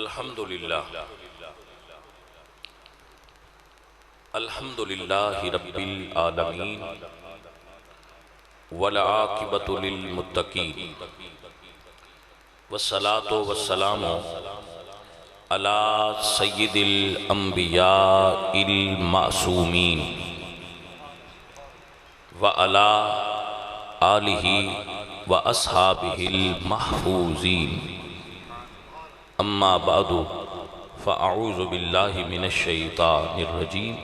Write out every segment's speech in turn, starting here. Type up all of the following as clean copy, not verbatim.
الحمدللہ الحمدللہ رب العالمین والعاقبۃ للمتقین والصلاة والسلام علی سید الانبیاء المعصومین وعلی آلہ واصحابہ المحفوظین اما بعد فاعوذ باللہ من الشیطان الرجیم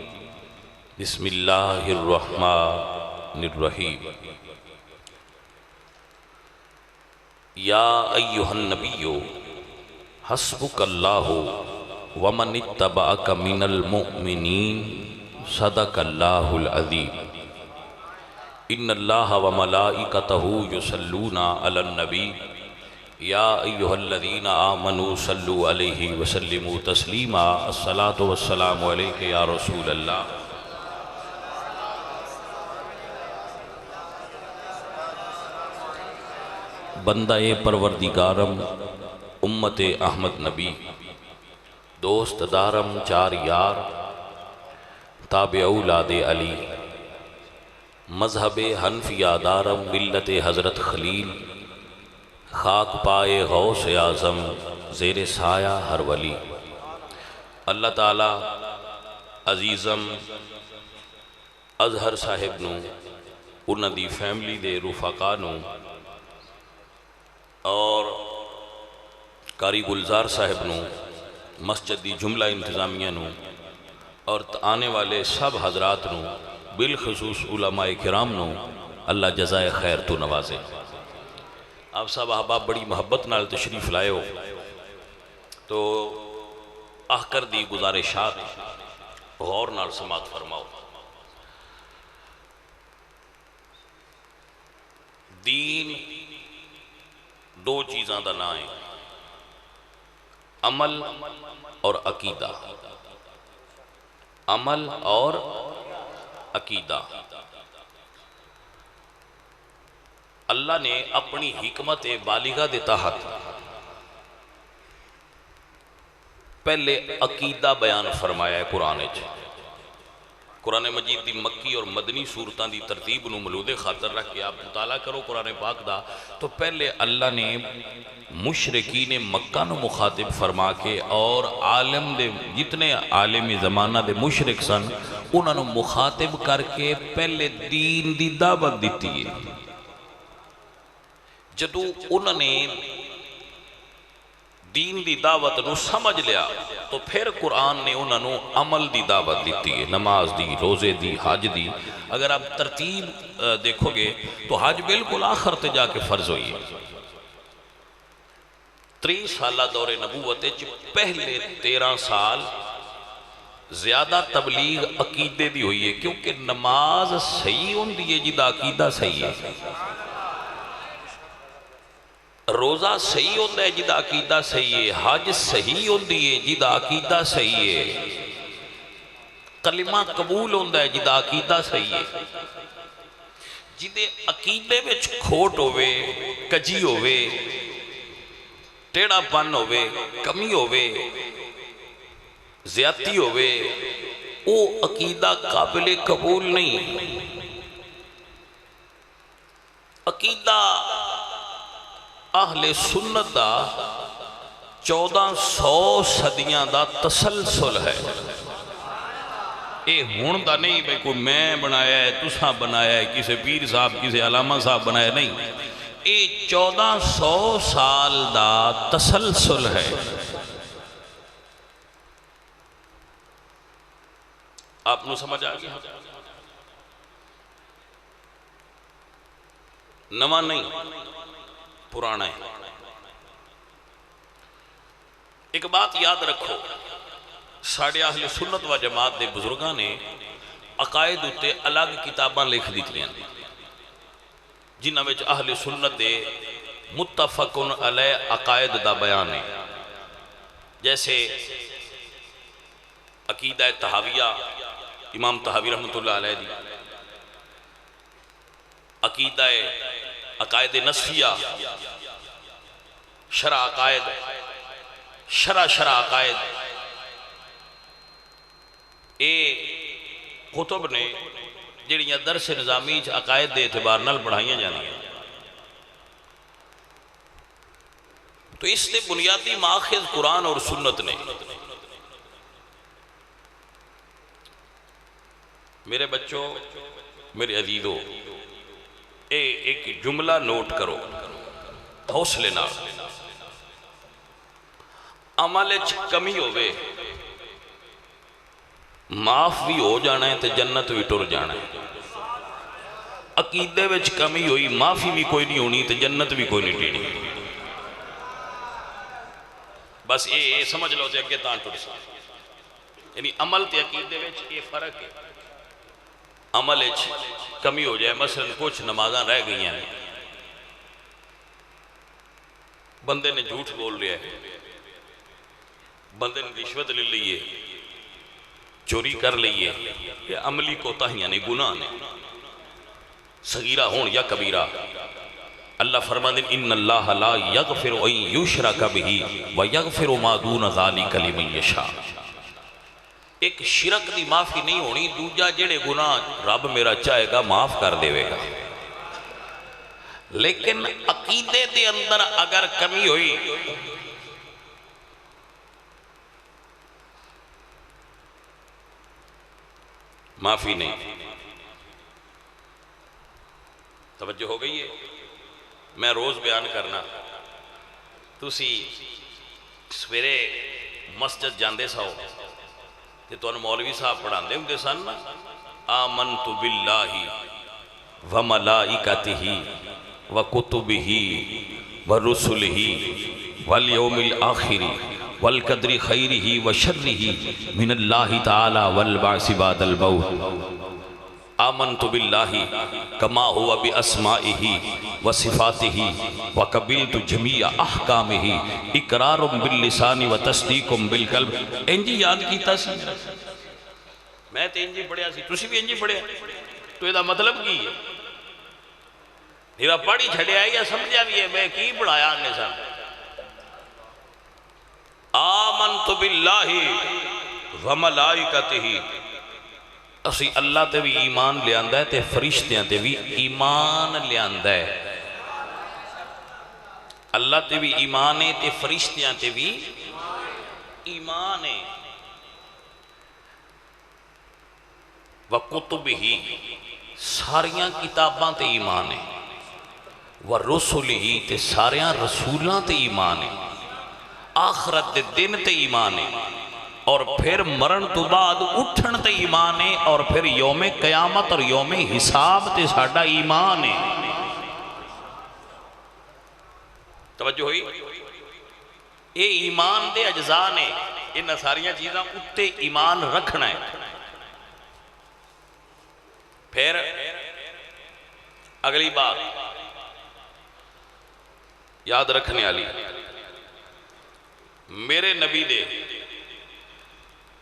بسم اللہ الرحمن الرحیم یا ایہا النبی حسبک اللہ ومن اتبعک من المؤمنین صدق اللہ العظیم ان اللہ وملائکتہ یصلون علی النبی یا ایہا الذین آمنوا صلوا علیہ وسلموا تسلیما الصلاة والسلام علیک یا رسول اللہ بندہ پروردگارم امت احمد نبی دوست دارم چار یار تابع اولاد علی مذہب حنفیہ دارم ملت حضرت خلیل خاک پائے غوث اعظم زیر سایہ ہر ولی اللہ تعالی عزیزم اظہر صاحب نو انہاں دی فیملی دے رفقا نو اور قاری گلزار صاحب نو مسجد دی جملہ انتظامیہ نو اور آنے والے سب حضرات نو بالخصوص علماء کرام نو اللہ جزائے خیر تو نوازے آپ صاحب احباب بڑی محبت نال تشریف لائے ہو تو آخر دی گزارشات غور نال سماعت فرماؤ دین دو چیزاں دا نام ہے عمل اور عقیدہ عمل اور عقیدہ اللہ نے اپنی حکمت بالغہ دے تحت پہلے عقیدہ بیان فرمایا ہے قرآن مجید دی مکی اور مدنی صورتاں دی ترتیب نو ملود خاطر رکھ کے آپ مطالعہ کرو قرآن پاک دا تو پہلے اللہ نے مشرکین مکہ نو مخاطب فرما کے اور عالم دے جتنے عالم زمانہ دے مشرک سن انہاں نو مخاطب کر کے پہلے دین دی دعوت دیتی ہے جدو انہوں نے دین دی دعوت نو سمجھ لیا تو پھر قرآن نے انہوں نے عمل دی دعوت دیتی ہے نماز دی روزے دی حج دی اگر آپ ترتیب دیکھو گے تو حج بالکل آخر تے جا کے فرض ہوئی ہے 30 سالہ دور نبوت پہلے 13 سال زیادہ تبلیغ عقیدے دی ہوئی ہے کیونکہ نماز صحیح ہوندی ہے جدا عقیدہ صحیح ہے روزہ صحیح ہوندہ ہے جدا عقیدہ صحیح ہے حج صحیح ہوندی ہے جدا عقیدہ صحیح ہے کلمہ قبول ہوندہ ہے جدا عقیدہ صحیح ہے جدے عقیدے میں کھوٹ ہوئے کجی ہوئے ٹیڑا پن ہوئے کمی ہوئے زیادتی ہوئے او عقیدہ قابل قبول نہیں عقیدہ اہل سنت دا 1400 صدیاں دا تسلسل ہے اے ہون دا نہیں بھئی کوئی میں بنایا ہے تساں بنایا ہے کسی پیر صاحب کسی علامہ صاحب بنایا نہیں اے 1400 سال دا تسلسل ہے آپ نو سمجھ آگیا نواں نہیں پرانا ہے ایک بات یاد رکھو ساڑھے اہل سنت و جماعت دے بزرگاں نے عقائد اتے الگ کتاباں لکھ دیتی ہیں جنہاں وچ اہل سنت دے متفقن علیہ عقائد دا بیان ہے جیسے عقیدہ تحاویہ امام تحاوی رحمت اللہ علیہ دی عقیدہ عقائد نصفیہ شرع عقائد شرح عقائد اے کتب نے جڑیاں درس نظامی عقائد دے اعتبار نال پڑھائیاں جانیاں، تو اس نے بنیادی ماخذ قرآن اور سنت نے۔ میرے بچوں، میرے عزیزو، ایک جملہ نوٹ کرو حوصلے نال، عمل وچ کمی ہوئے معاف بھی ہو جانا ہے تے جنت بھی ٹر جانا ہے، عقیدے وچ کمی ہوئی معافی بھی کوئی نہیں ہونی تے جنت بھی کوئی نہیں ٹرنی، بس یہ سمجھ لو تے اگے تاں ٹر سا، یعنی عمل تے عقیدے وچ یہ فرق ہے۔ عمل وچ کمی ہو جائے، مثلا کچھ نمازاں رہ گئی ہیں، بندے نے جھوٹ بول رہا ہے، بندے نے رشوت لے لیے، چوری کر لیے، یہ عملی کوتاہیاں نے، گناہ نے، صغیرہ ہون یا کبیرہ۔ اللہ فرماتے ہیں ان اللہ لا یغفر ان یشرک بہ ویغفر ما دون ذلک لمن یشاء۔ ایک شرک دی معافی نہیں ہونی، دوجا جڑے گناہ رب میرا چاہے گا معاف کر دے گا، لیکن عقیدے دے اندر اگر کمی ہوئی معافی نہیں۔ توجہ ہو گئی ہے؟ میں روز بیان کرنا، تسی سویرے مسجد جاندے ساؤ کہ تو مولوی صاحب پڑھان دے ہوں دے سن نا، آمنت باللہ وملائکتہ وکتبہ ورسلہ والیوم الآخر والقدر خیرہ وشرہ من اللہ تعالی والبعث بعد الموت۔ آمنت باللہ کما ہوا باسمائہ وصفاتہ وقبلت جمیع احکامہ اقرار باللسان وتصدیق بالقلب۔ انجی یاد کیتا سی، میں تے انجی پڑھیا سی، تسی بھی انجی پڑھیا، تو یہ مطلب کی ہے؟ میرا پڑھی چھڑیا ہے یا سمجھا بھی ہے میں کی پڑھایا آنے سا؟ آمنت باللہ وملائکتہ، اسی اللہ تے بھی ایمان لے آندہ ہے تے فرشتیاں تے بھی ایمان لے آندہ ہے، اللہ تے بھی ایمان ہے تے فرشتیاں تے بھی ایمان ہے، وَقُتُبِهِ ساریاں کتاباں تے ایمان ہے، وَرُسُلِهِ تے ساریاں رسولاں تے ایمان ہے، آخرت دے دن تے ایمان ہے، اور پھر مرن تو بعد اٹھن تے ایمان ہے، اور پھر یوم قیامت اور یوم حساب تے ساڑھا ایمان ہے۔ توجہ ہوئی؟ اے ایمان دے اجزاء نے، ان ساریاں چیزاں اتے ایمان رکھنا ہے۔ پھر اگلی بات یاد رکھنے والی، میرے نبی دے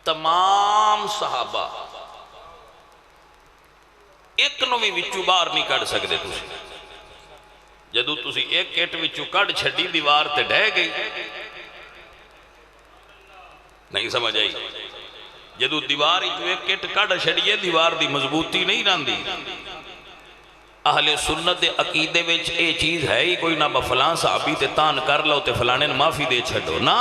تمام صحابہ ایک نو بھی وچو باہر نہیں کڑ سکتے، تسی جدو تسی ایک کٹ وچو کڑ چھڑی دیوار تے ڈھے گئی، نہیں سمجھ آئی؟ جدو دیوار جو ایک کٹ کڑ چھڑیے دیوار دی مضبوطی نہیں رہن دی۔ اہل سنت دے عقیدے وچ اے چیز ہے ہی کوئی نہ بفلان صحابی تے تان کر لو تے فلانے معافی دے چھڑو نا۔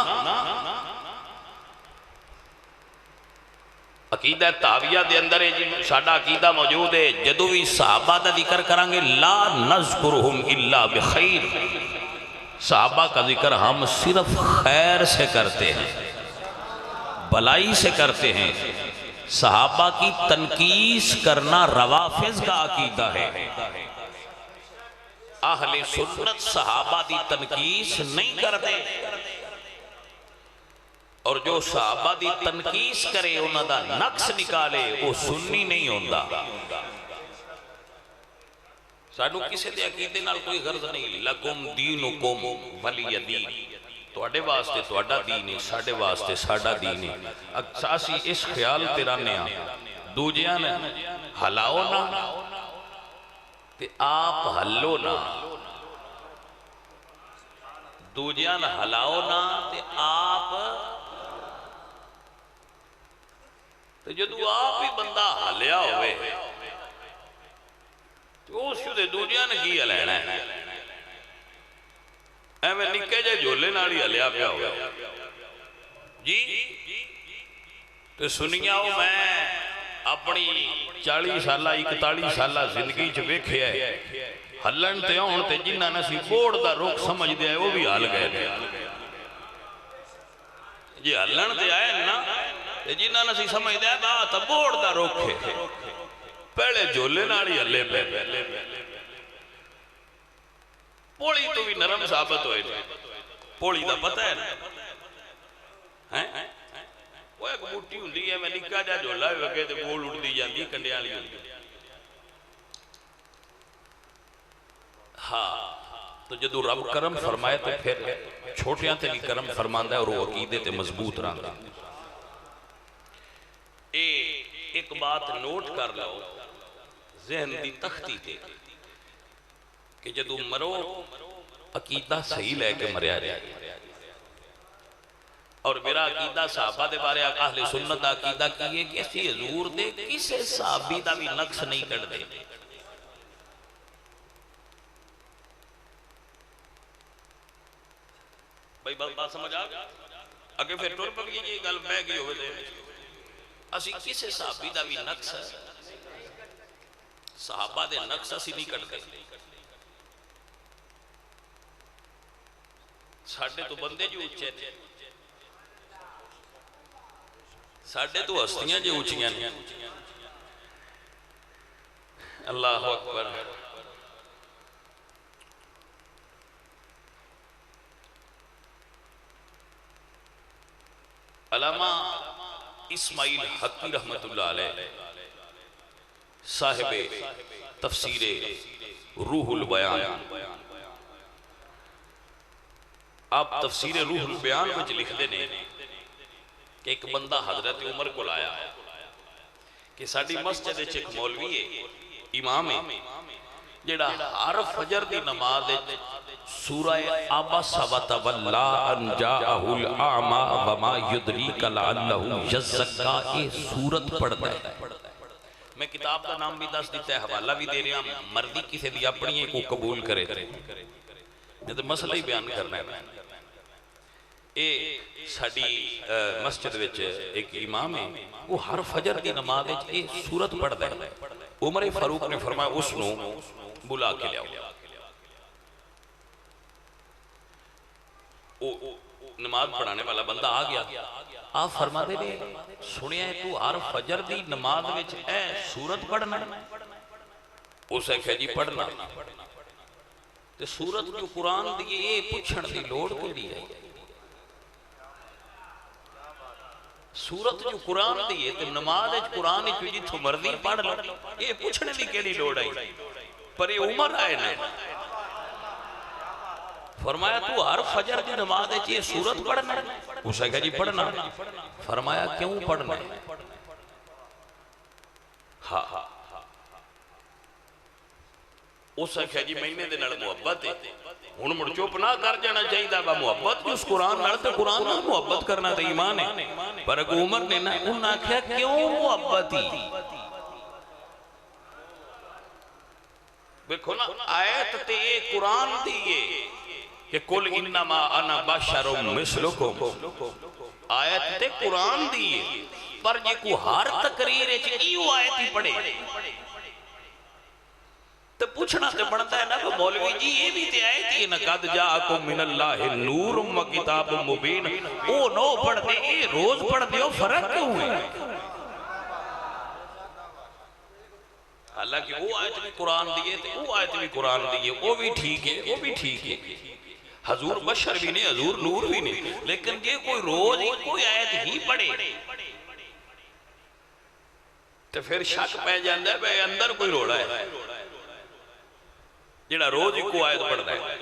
عقیدہ تاویہ دے اندر ساڑھا عقیدہ موجود ہے، جدو بھی صحابہ دا ذکر کرانگے لا نذکرہم الا بخیر، صحابہ کا ذکر ہم صرف خیر سے کرتے ہیں، بلائی سے کرتے ہیں۔ صحابہ کی تنقیس کرنا روافض کا عقیدہ ہے، اہل سنت صحابہ دی تنقیس نہیں کرتے، اور جو صحابہ دی تنقیس کرے انہاں دا نقص نکالے وہ سنی نہیں ہوندہ۔ سانو کسے دے عقیدے نال کوئی غرض نہیں، لکم دینکم ولی دین، توڑے واسطے توڑا دین ہے، ساڑے واسطے ساڑا دین ہے۔ اکساسی اس خیال تیرانے آن دوجیاں نے حلاؤ نا تے آپ حلو نا، دوجیاں ہلاؤ نہ تے آپ تے جدو آپ ہی بندہ ہلیا ہوئے تو اس دے دوجیاں نے کی ہلینا ہے میں نکے جے جھولے ناڑی ہلیا پیا ہوئے جی تو سنیا ہو میں اپنی 40 سالہ 41 سالہ زندگی چ ویکھیا ہے ہلن تے ہون تے جنہاں نے سی بورڈ دا رخ سمجھ دیا ہے وہ بھی حال گئے تھے جی ہلن تے آئے نا تے جنہاں نے سی سمجھ دیا بات بورڈ دا رخ ہے پہلے جھولے ناڑی ہلے پہ پوڑی تو بھی نرم ثابت ہوئے پوڑی دا پتہ ہے نا وہ ایک بوٹی ہوں دی ہے میں نکا جا جھولا وگے تے گول اڑ دی جاندی کنڈے والی ہوں دی ہاں تو جدو رب کرم فرمائے تو پھر چھوٹیاں تے بھی کرم فرماندہ ہے اور وہ عقیدے تے مضبوط رہا ایک بات نوٹ کر لو ذہن دی تختی تے کہ جدو مرو عقیدہ صحیح لے کے مریا جائے اور میرا عقیدہ صحابہ دے بارے اہل سنت عقیدہ کیے کہ ایسی حضور دے کسے صحابی دا بھی نقص نہیں کر دے بھائی بات سمجھ آگا اگر پھر ٹور پک یہ گل میں گئی ہوئے دے اسی کسے صحابی دا بھی نقص ہے صحابہ دے نقص اسی نہیں کٹ گئے ساڑھے تو بندے جو اچھے تھے ساڑھے تو ہستیاں جو اچھیاں نہیں اللہ اکبر علامہ اسماعیل حقی رحمت اللہ علیہ صاحب تفسیر روح البیان آپ تفسیر روح البیان وچ لکھ دینے کہ ایک بندہ حضرت عمر کو لایا کہ ساڑھی مسجد ایک مولوی ہے امام ہے جڑا ہر فجر دی نماز سورہ عبس وتولی ان جاءہ الاعمی وما یدریک لعلہ یزکا یہ سورت پڑھتا ہے میں کتاب کا نام بھی دس دیتا ہے حوالہ بھی دے رہا ہوں مردی کسی بھی اپنی کو قبول کرے یہ تو مسئلہ ہی بیان کرنا ہے اے ساڑھی مسجد وچ ایک امام ہے وہ ہر فجر دی نماز یہ سورت پڑھتا ہے عمر فاروق نے فرمایا اس نو بلا کے لیا نماز پڑھانے والا بندہ آ گیا آپ فرما دے لے سنیا ہے تو ہر فجر دی نماز وچ اے سورت پڑھنا اسے کہا جی پڑھنا تے سورت جو قرآن دیئے یہ پچھن دی لوڑ کے لیے سورت جو قرآن دیئے تے نماز قرآن جو جتھو مرضی پڑھ لو یہ پچھنے دی کے لیے لوڑ آئی پر یہ عمر آئے نا فرمایا تو ہر فجر دی نماز یہ سورت پڑھنا اسے کہا جی پڑھنا فرمایا کیوں پڑھنا ہاں اسے کہا جی مہینے دے نڑ محبت ہے انہوں مڑ چوپ نہ کر جانا چاہیے دا با محبت جس قرآن نڑ تے قرآن نہ محبت کرنا تے ایمان ہے پر اگر عمر نے انہوں نے کہا کیوں محبت ہی دیکھو نا آیت تے قرآن دیئے کہ کل انما انا بشر مثلکم آیت تے قرآن دیئے پر یہ کو ہر تقریر ہے ایو آیت ہی پڑھے تو پوچھنا تے بڑھتا ہے نا کہ مولوی جی یہ بھی تے آیت ہی نا قد جاءکم من اللہ نور و کتاب مبین او نو پڑھ دے اے روز پڑھ دے فرق کیوں ہے حالانکہ وہ آیت بھی قرآن دیئے تھے وہ آیت بھی قرآن دیئے وہ بھی ٹھیک ہے وہ بھی ٹھیک ہے حضور بشر بھی نہیں حضور نور بھی نہیں لیکن یہ کوئی روز ہی کوئی آیت ہی پڑھے تو پھر شک پہ جاندہ ہے بھئی اندر کوئی روڑا ہے جڑا روز ہی کوئی آیت پڑھتا ہے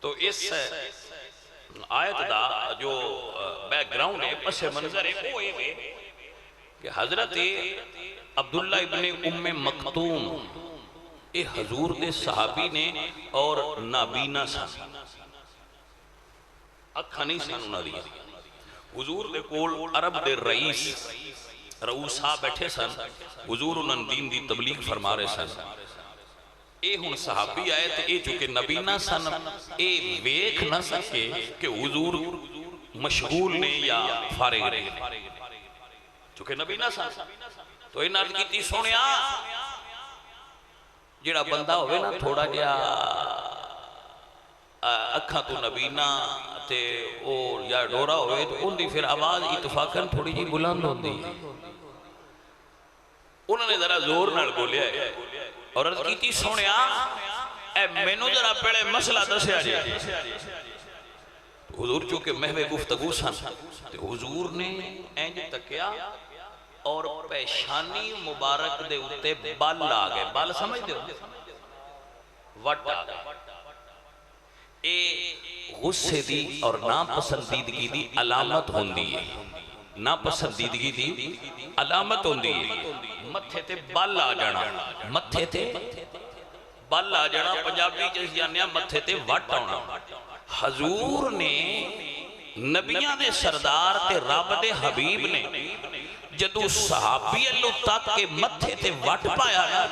تو اس آیت دا جو بیک گراؤنڈ ہے پس منظر ہے وہ ہے کہ حضرت عبداللہ ابن ام مکتوم اے حضور دے صحابی نے اور نابینا سن، اکھا نہیں سن انہاں دی۔ حضور دے کول عرب دے رئیسا بیٹھے سن، حضور انہاں دین دی تبلیغ فرما رہے سن۔ اے ہن صحابی آئے تے اے چونکہ نبینا سن، اے ویکھ نہ سکے کہ حضور مشغول نے یا فارغ رہے، چونکہ نبینا سن۔ تو انہاں نے کیتی سونیا جڑا بندہ ہوئے نا تھوڑا جا اکھاں تو نبینا تے اور یا ڈورا ہوئے تو ان دی پھر آواز اتفاقاً تھوڑی جی بلند ہوندی ہے۔ انہوں نے ذرا زور نال بولیا ہے اور عرض کیتی سونیا اے مینوں ذرا پہلے مسئلہ دسیا جائے۔ حضور چونکہ محو گفتگو سن تے حضور نے اینج تکیا اور پیشانی مبارک دے اتے بال آ گئے۔ بال سمجھ دے ہو؟ وٹ آ گئے۔ اے غصے دی اور ناپسندیدگی دی علامت ہوندی ہے، ناپسندیدگی دی علامت ہوندی ہے۔ متھے تے بال آ جانا، متھے تے بال آ جانا، پنجابی جس جانیا متھے تے وٹ آنا۔ حضور نے نبیاں دے سردار تے رب دے حبیب نے جدو صحابی اللہ تک کے متھے تے وٹ پایا نا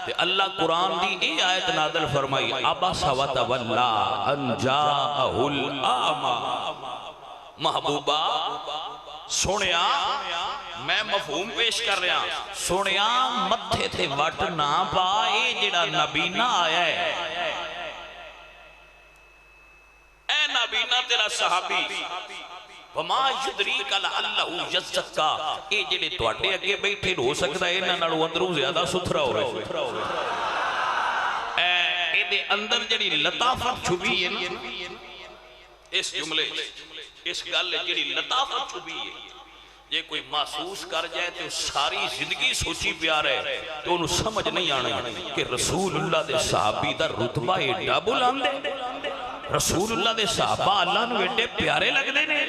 تے اللہ قرآن دی اے آیت نادل فرمائی عبس و تولا ان جاءہ الاعمی۔ محبوبہ سونیا میں مفہوم پیش کر رہا، سونیا متھے تے وٹ نہ پائے جڑا نبینا آیا ہے، اے نبینا تیرا صحابی وما یدریک لعلہ یزکا، اے جڑے تواڈے اگے بیٹھے ہو سکتا ہے انہاں نالوں اندروں زیادہ ستھرا ہوئے، اے دے اندر جڑی لطافت چھپی ہے نا اس جملے اس گل جڑی لطافت چھپی ہے، یہ کوئی محسوس کر جائے تو ساری زندگی سوچی پیار ہے تو انہوں سمجھ نہیں آنا کہ رسول اللہ دے صحابی دا رتبہ ایڈا بلند ہے، رسول اللہ دے صحابہ اللہ نو ایڈے پیارے لگ دے نے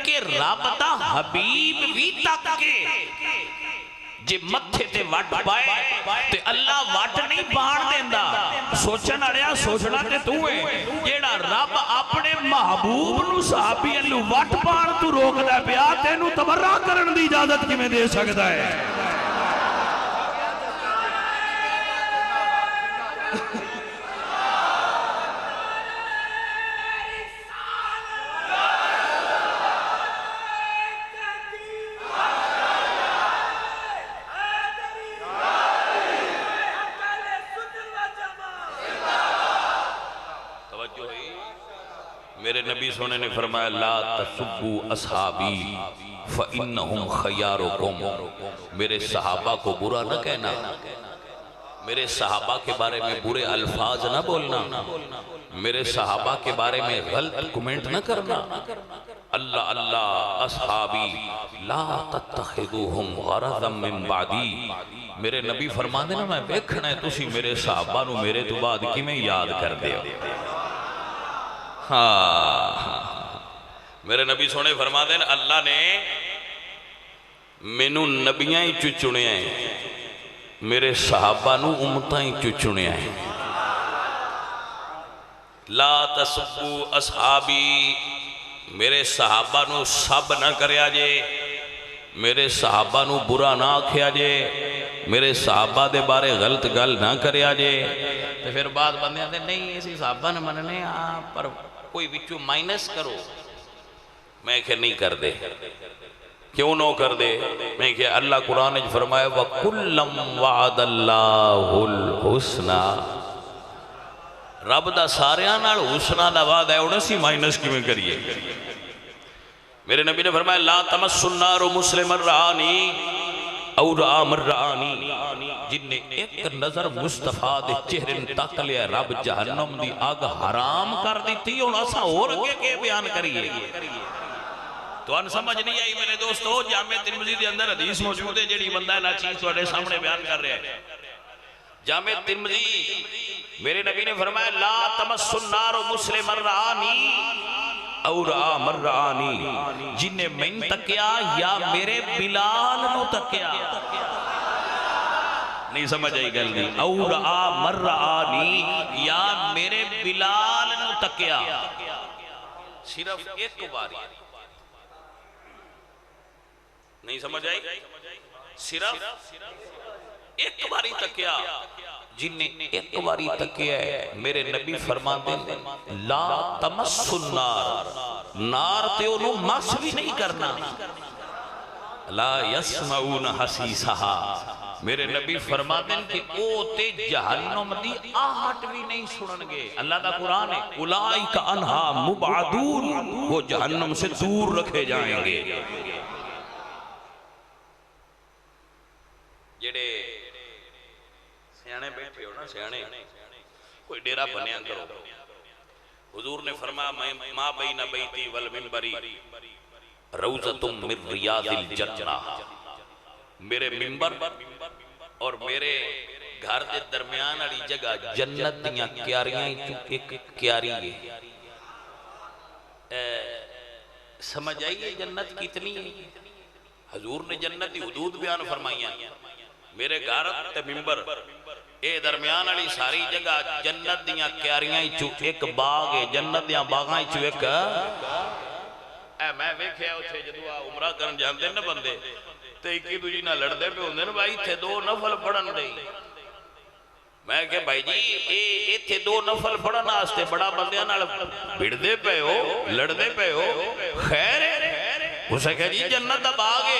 کہ رب دا حبیب بھی تک کے جے متھے تے وٹ پائے تے اللہ وٹ نہیں پان دیندہ۔ سوچن اڑیا سوچنا تے تو ہے جیڑا رب اپنے محبوب نو صحابی اللہ وٹ پان تو روک دے پیا تینو تبرہ کرن دی اجازت کی میں دے سکتا ہے؟ میرے نبی سونے نے فرمایا لا تسبوا اصحابی فإنہم خیارکم، میرے صحابہ کو برا نہ کہنا، میرے صحابہ کے بارے میں برے الفاظ نہ بولنا، میرے صحابہ کے بارے میں غلط کمنٹ نہ کرنا۔ اللہ اللہ اصحابی لا تتخذوہم غرضا من بعدی، میرے نبی فرما دینا میں بیکھنا ہے تسی میرے صحابہ نو میرے تو بعد کی میں یاد کر دے ہو۔ میرے نبی سونے فرما دیں اللہ نے مینو نبیاں ہی چنے ہیں، میرے صحابہ نو امتاں ہی چنے ہیں۔ لا تسبوا اصحابی، میرے صحابہ نو سب نہ کریا جے، میرے صحابہ نو برا نہ آکھیا جے، میرے صحابہ دے بارے غلط گل نہ کریا جے۔ تو پھر بعد بندے آتے نہیں اسی صحابہ نے مننے پر کوئی بچو مائنس کرو، میں کہ نہیں کر دے، کیوں نہ کر دے؟ میں کہ اللہ قرآن نے فرمایا وَكُلَّمْ وَعَدَ اللَّهُ الْحُسْنَى، رب دا ساریاں نال حسنہ دا وعدہ ہے، انہیں سی مائنس کی میں کریے۔ میرے نبی نے فرمایا لا تمس النار مسلم الرعانی او رعا مرعانی، جن نے ایک نظر مصطفیٰ دے چہرے تک لیا رب جہنم دی آگ حرام کر دیتی، اور ایسا اور کے بیان کریے۔ تو ان سمجھ نہیں آئی میرے دوستو، جامع ترمذی دے اندر حدیث موجود ہے جیڑی بندہ نا چیز تھوڑے سامنے بیان کر رہے ہیں۔ جامع ترمذی میرے نبی نے فرمایا لا تمس النار مسلم الرعانی او رعا مرعانی، جن نے من تکیا یا میرے بلال نو تکیا، نہیں سمجھ آئی گل نہیں. او رآ مرآنی یا میرے بلال نو تکیا صرف ایک باری. نہیں سمجھ آئی صرف ایک باری تکیا. جن نے ایک باری تکیا ہے میرے نبی فرماتے ہیں لا تمس النار, نار تے انہوں مس بھی نہیں کرنا. لا یسمعون حسیسہا, میرے نبی فرماتے ہیں کہ او تے جہنم دی آہٹ بھی نہیں سنن گے. اللہ دا قرآن ہے اولئک عنہا مبعدون, وہ جہنم سے دور رکھے جائیں گے. جڑے سیانے بیٹھے ہو نا, سیانے کوئی ڈیرہ بنیاں کرو. حضور نے فرمایا ما بین بیتی والمنبری روضۃ من ریاض الجنہ, میرے منبر اور میرے گھر دے درمیان والی جگہ جنت دیاں کیاریاں ایک کیاری ہے. سمجھ آئیے جنت کتنی ہے. حضور نے جنت دی حدود بیان فرمائیاں. میرے گھر تے منبر اے درمیان والی ساری جگہ جنت دیاں کیاریاں ایک باغ ہے. جنت دیاں باغاں ایک میں ویکھیا اوتھے جدوں عمرہ کرن جاندے نا بندے تے اکی دوجی نال لڑدے پے ہوندے نا بھائی ایتھے دو نفل پڑھن دے. میں کہ بھائی جی ایتھے دو نفل پڑھن واسطے بڑا بندیاں نال بھڑدے پے ہو, لڑدے پے ہو, خیر ہے. اسے کہ جی جنت دا باغ ہے,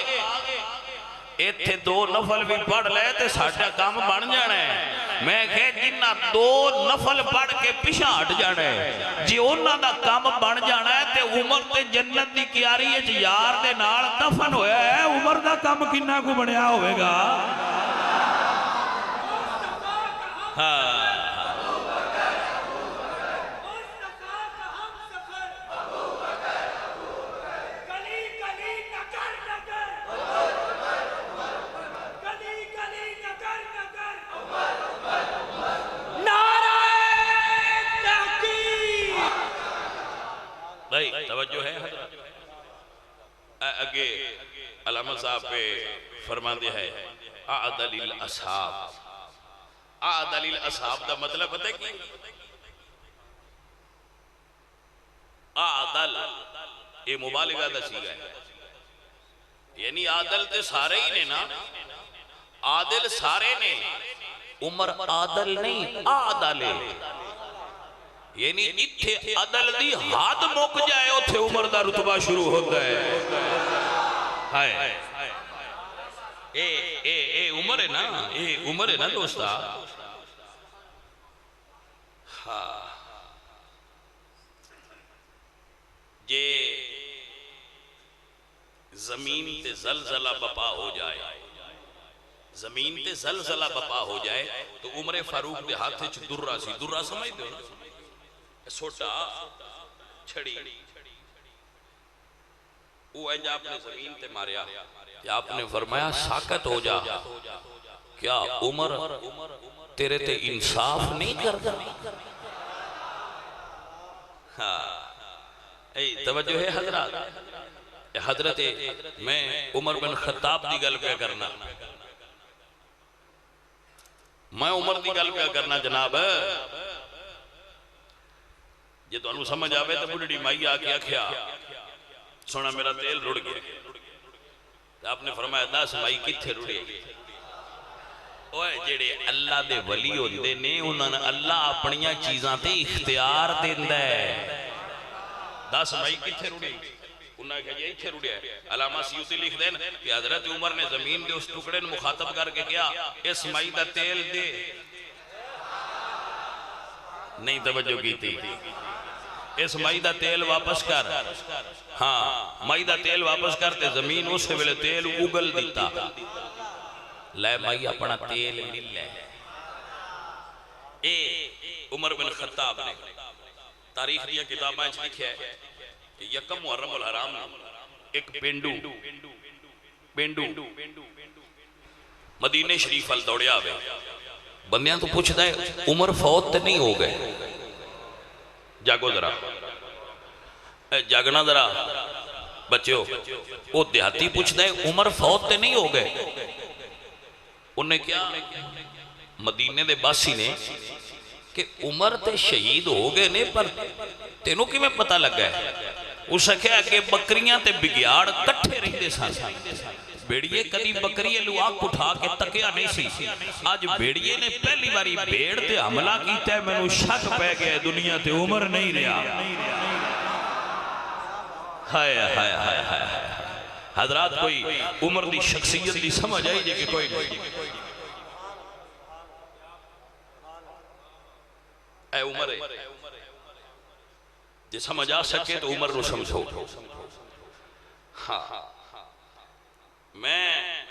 ایتھے دو نفل بھی پڑھ لے تے ساڈا کام بن جانا ہے. میں کہ جنہ دو نفل پڑھ کے پیچھے ہٹ جانا ہے, جی انہاں دا کام بن جانا ہے تے عمر تے جنت دی کیاری وچ یار دے نال دفن ہویا ہے. عمر دا کام کنا کو بنیا ہوئے گا. ہاں توجہ ہے حضرت. اگے علامہ صاحب پہ فرماندے ہے اعدل الاصحاب. اعدل الاصحاب دا مطلب پتہ ہے کی؟ اعدل یہ مبالغہ دا سیغہ ہے, یعنی عادل تے سارے ہی نے نا, عادل سارے نے. عمر عادل نہیں اعدل ہے, یعنی اتھے عدل دی ہاتھ موک جائے اتھے عمر دا رتبہ شروع ہوتا ہے. اے عمر ہے نا, اے عمر ہے نا دوستا. جے زمین تے زلزلہ بپا ہو جائے, زمین تے زلزلہ بپا ہو جائے تو عمر فاروق دے ہاتھ چھ درہ سی. درہ سمجھ دے ہو نا, سوٹا چھڑی, وہ انجا آپ نے زمین تے ماریا. کہ آپ نے فرمایا ساکت ہو جا, کیا عمر تیرے تے انصاف نہیں کرتا. توجہ ہے حضرات. حضرت میں عمر بن خطاب دی گل پہ کرنا, میں عمر دی گل پہ کرنا جناب. یہ تو انہوں سمجھ آوے تو بڑھڑی مائی آکے آکھیا سونا میرا تیل رڑ گیا. آپ نے فرمایا 10 مائی کتھے رڑے. اوہ جڑے اللہ دے ولی ہوندے نے انہوں نے اللہ اپنیاں چیزاں تے اختیار دیندہ ہے. 10 مائی کتھے رڑے, انہوں نے کہا یہ کتھے رڑے ہے. علامہ سیوطی لکھ دین کہ حضرت عمر نے زمین دے اس ٹکڑے نے مخاطب کر کے کیا اس مائی دا تیل دے. نہیں توجہ کی تھی. اس مائی دا تیل واپس کر. ہاں مائی دا تیل واپس کرتے زمین اسے ویلے تیل اگل دیتا. لے مائی اپنا تیل مل لے. اے عمر بن خطاب نے تاریخ دیا کتابیں لکھیا ہے کہ یکم محرم الحرام ایک پینڈو مدینہ شریف ال دوڑیا ہوئے. بندیاں تو پوچھتا ہے عمر فوت نہیں ہو گئے. جاگو ذرا, جاگنا ذرا بچے ہو. وہ دیہاتی پوچھتا ہے عمر فوت نہیں ہو گئے. انہیں کیا مدینے دے باسی نے کہ عمر تے شہید ہو گئے نے پر تینوں کی میں پتہ لگا ہے. اس کہا کہ بکریاں تے بگیاڑ کٹھے رہتے سن. بیڑیے کدی بکریے لو آنکھ اٹھا کے تکیا نہیں سی. آج بیڑیے نے پہلی باری بیڑ تے حملہ کیتا ہے. میں نو شک پہ گیا دنیا تے عمر نہیں رہا. ہائے ہائے ہائے ہائے. حضرات کوئی عمر دی شخصیت دی سمجھ آئی جے کہ کوئی نہیں. اے عمر جے سمجھ آ سکے تو عمر نو سمجھو. ہاں میں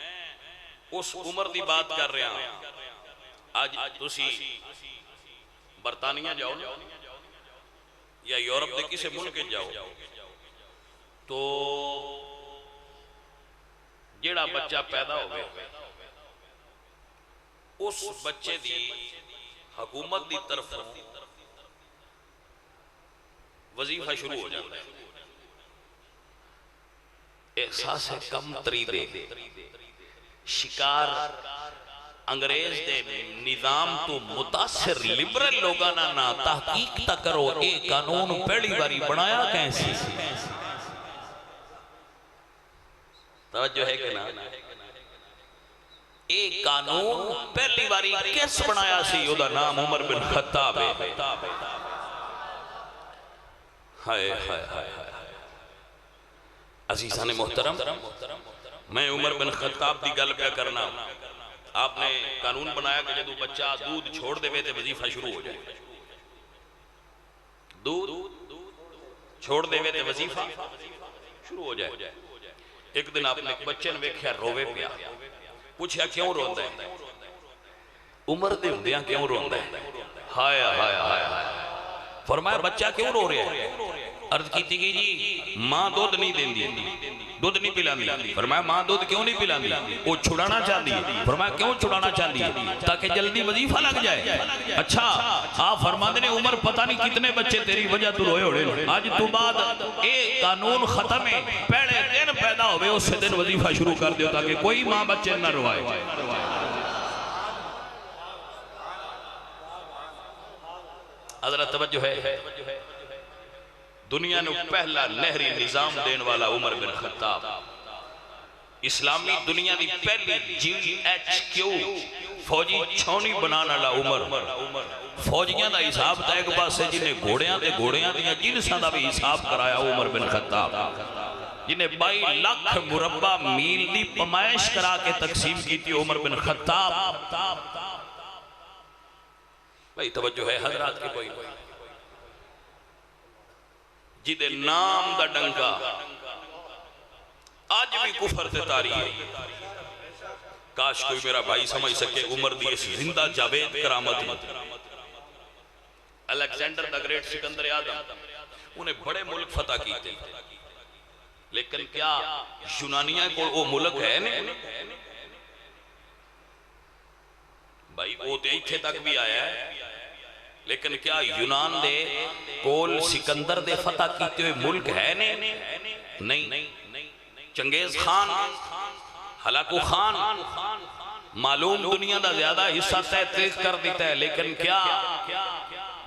اس عمر دی بات کر رہا ہوں. آج تسی برطانیہ جاؤ یا یورپ دے کسے ملک جاؤ تو جیڑا بچہ پیدا ہوئے اس بچے دی حکومت دی طرف وظیفہ شروع ہو جاتا ہے. احساس کم تری دے شکار انگریز دے نظام تو متاثر لبرل لوگانا نا تحقیق تا کرو. ایک قانون پہلی باری بنایا کیسی توجہ ہے کہ نا. ایک قانون پہلی باری کس بنایا سی؟ او دا نام عمر بن خطاب ہے. ہائے ہائے ہائے. عزیزان محترم میں عمر بن خطاب دی گل پہ کرنا. آپ نے قانون بنایا کہ جدو بچہ دودھ چھوڑ دے تے وظیفہ شروع ہو جائے. دودھ چھوڑ دے تے وظیفہ شروع ہو جائے. ایک دن آپ نے بچے نے ویکھیا روے پیا. پوچھیا کیوں روندا ہے؟ عمر دے ہوندیاں کیوں روندا ہے؟ ہائے ہائے ہائے. فرمایا بچہ کیوں رو رہا ہے؟ عرض کیتی گئی جی ماں دودھ نہیں دیندی, دودھ نہیں پلاندی. فرمایا ماں دودھ کیوں نہیں پلاندی؟ وہ چھڑانا چاہتی ہے. فرمایا کیوں چھڑانا چاہتی ہے؟ تاکہ جلدی وظیفہ لگ جائے. اچھا آپ فرماتے نے عمر پتہ نہیں کتنے بچے تیری وجہ تو روئے ہوڑے. آج تو بعد ایک قانون ختم ہے. پہلے دن پیدا ہوئے اس دن وظیفہ شروع کر دیو تاکہ کوئی ماں بچے نہ روائے. حضرت توجہ ہے. دنیا نے پہلا نہری نظام دین والا عمر بن خطاب. اسلامی دنیا دی پہلی GHQ فوجی چھونی بنانا لا عمر. فوجیاں دا حساب تا ایک پاسے جنہیں گھوڑیاں دیا جنساں دا بھی حساب کرایا عمر بن خطاب. جنہیں 22 لاکھ مربع میل دی پمائش کرا کے تقسیم کی تھی عمر بن خطاب. بھائی توجہ ہے حضرات کے کوئی جدے نام دا ڈنگا آج بھی کفر تے تاریخ. کاش کوئی میرا بھائی سمجھ سکے عمر دی اس زندہ جاوید کرامت. الیگزینڈر دا گریٹ سکندر اعظم انہیں بڑے ملک فتح کیتے لیکن کیا یونانیہ کو وہ ملک ہے نہیں بھائی. وہ تے ایتھے تک بھی آیا ہے لیکن کیا یونان دے کول سکندر دے فتح کیتے ہوئے ملک ہے نہیں. چنگیز خان ہلاکو خان معلوم دنیا دا زیادہ حصہ تحقیق کر دیتا ہے لیکن کیا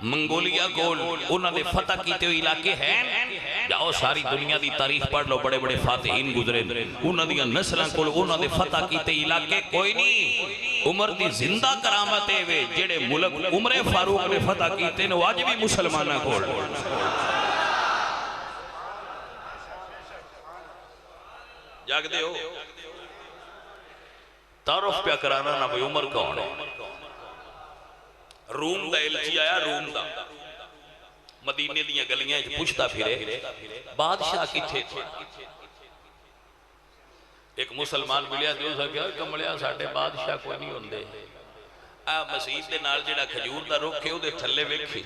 منگولیا کول انہوں نے فتح کیتے ہوئے علاقے ہیں؟ جاؤ ساری دنیا دی تاریخ پڑھ لو. بڑے بڑے فاتحین گزرے انہوں نے نسلیں کول انہوں نے فتح کیتے علاقے کوئی نہیں. عمر دی زندہ کرامتے ہوئے جڑے ملک عمر فاروق نے فتح کیتے ہیں آج بھی مسلمانہ کول. جاگ دے ہو تعارف پیا کرانا نا بھئی عمر کون ہے. روم دا الچی آیا. روم دا مدینے دیاں گلیاں پوچھتا پھرے بادشاہ کتھے تھے. ایک مسلمان ملیا جو سکیا کملیا ساڑھے بادشاہ کوئی نہیں ہوندے. مسیح دے نال جڑا کھجور دا رکھے او دے تھلے ویکھی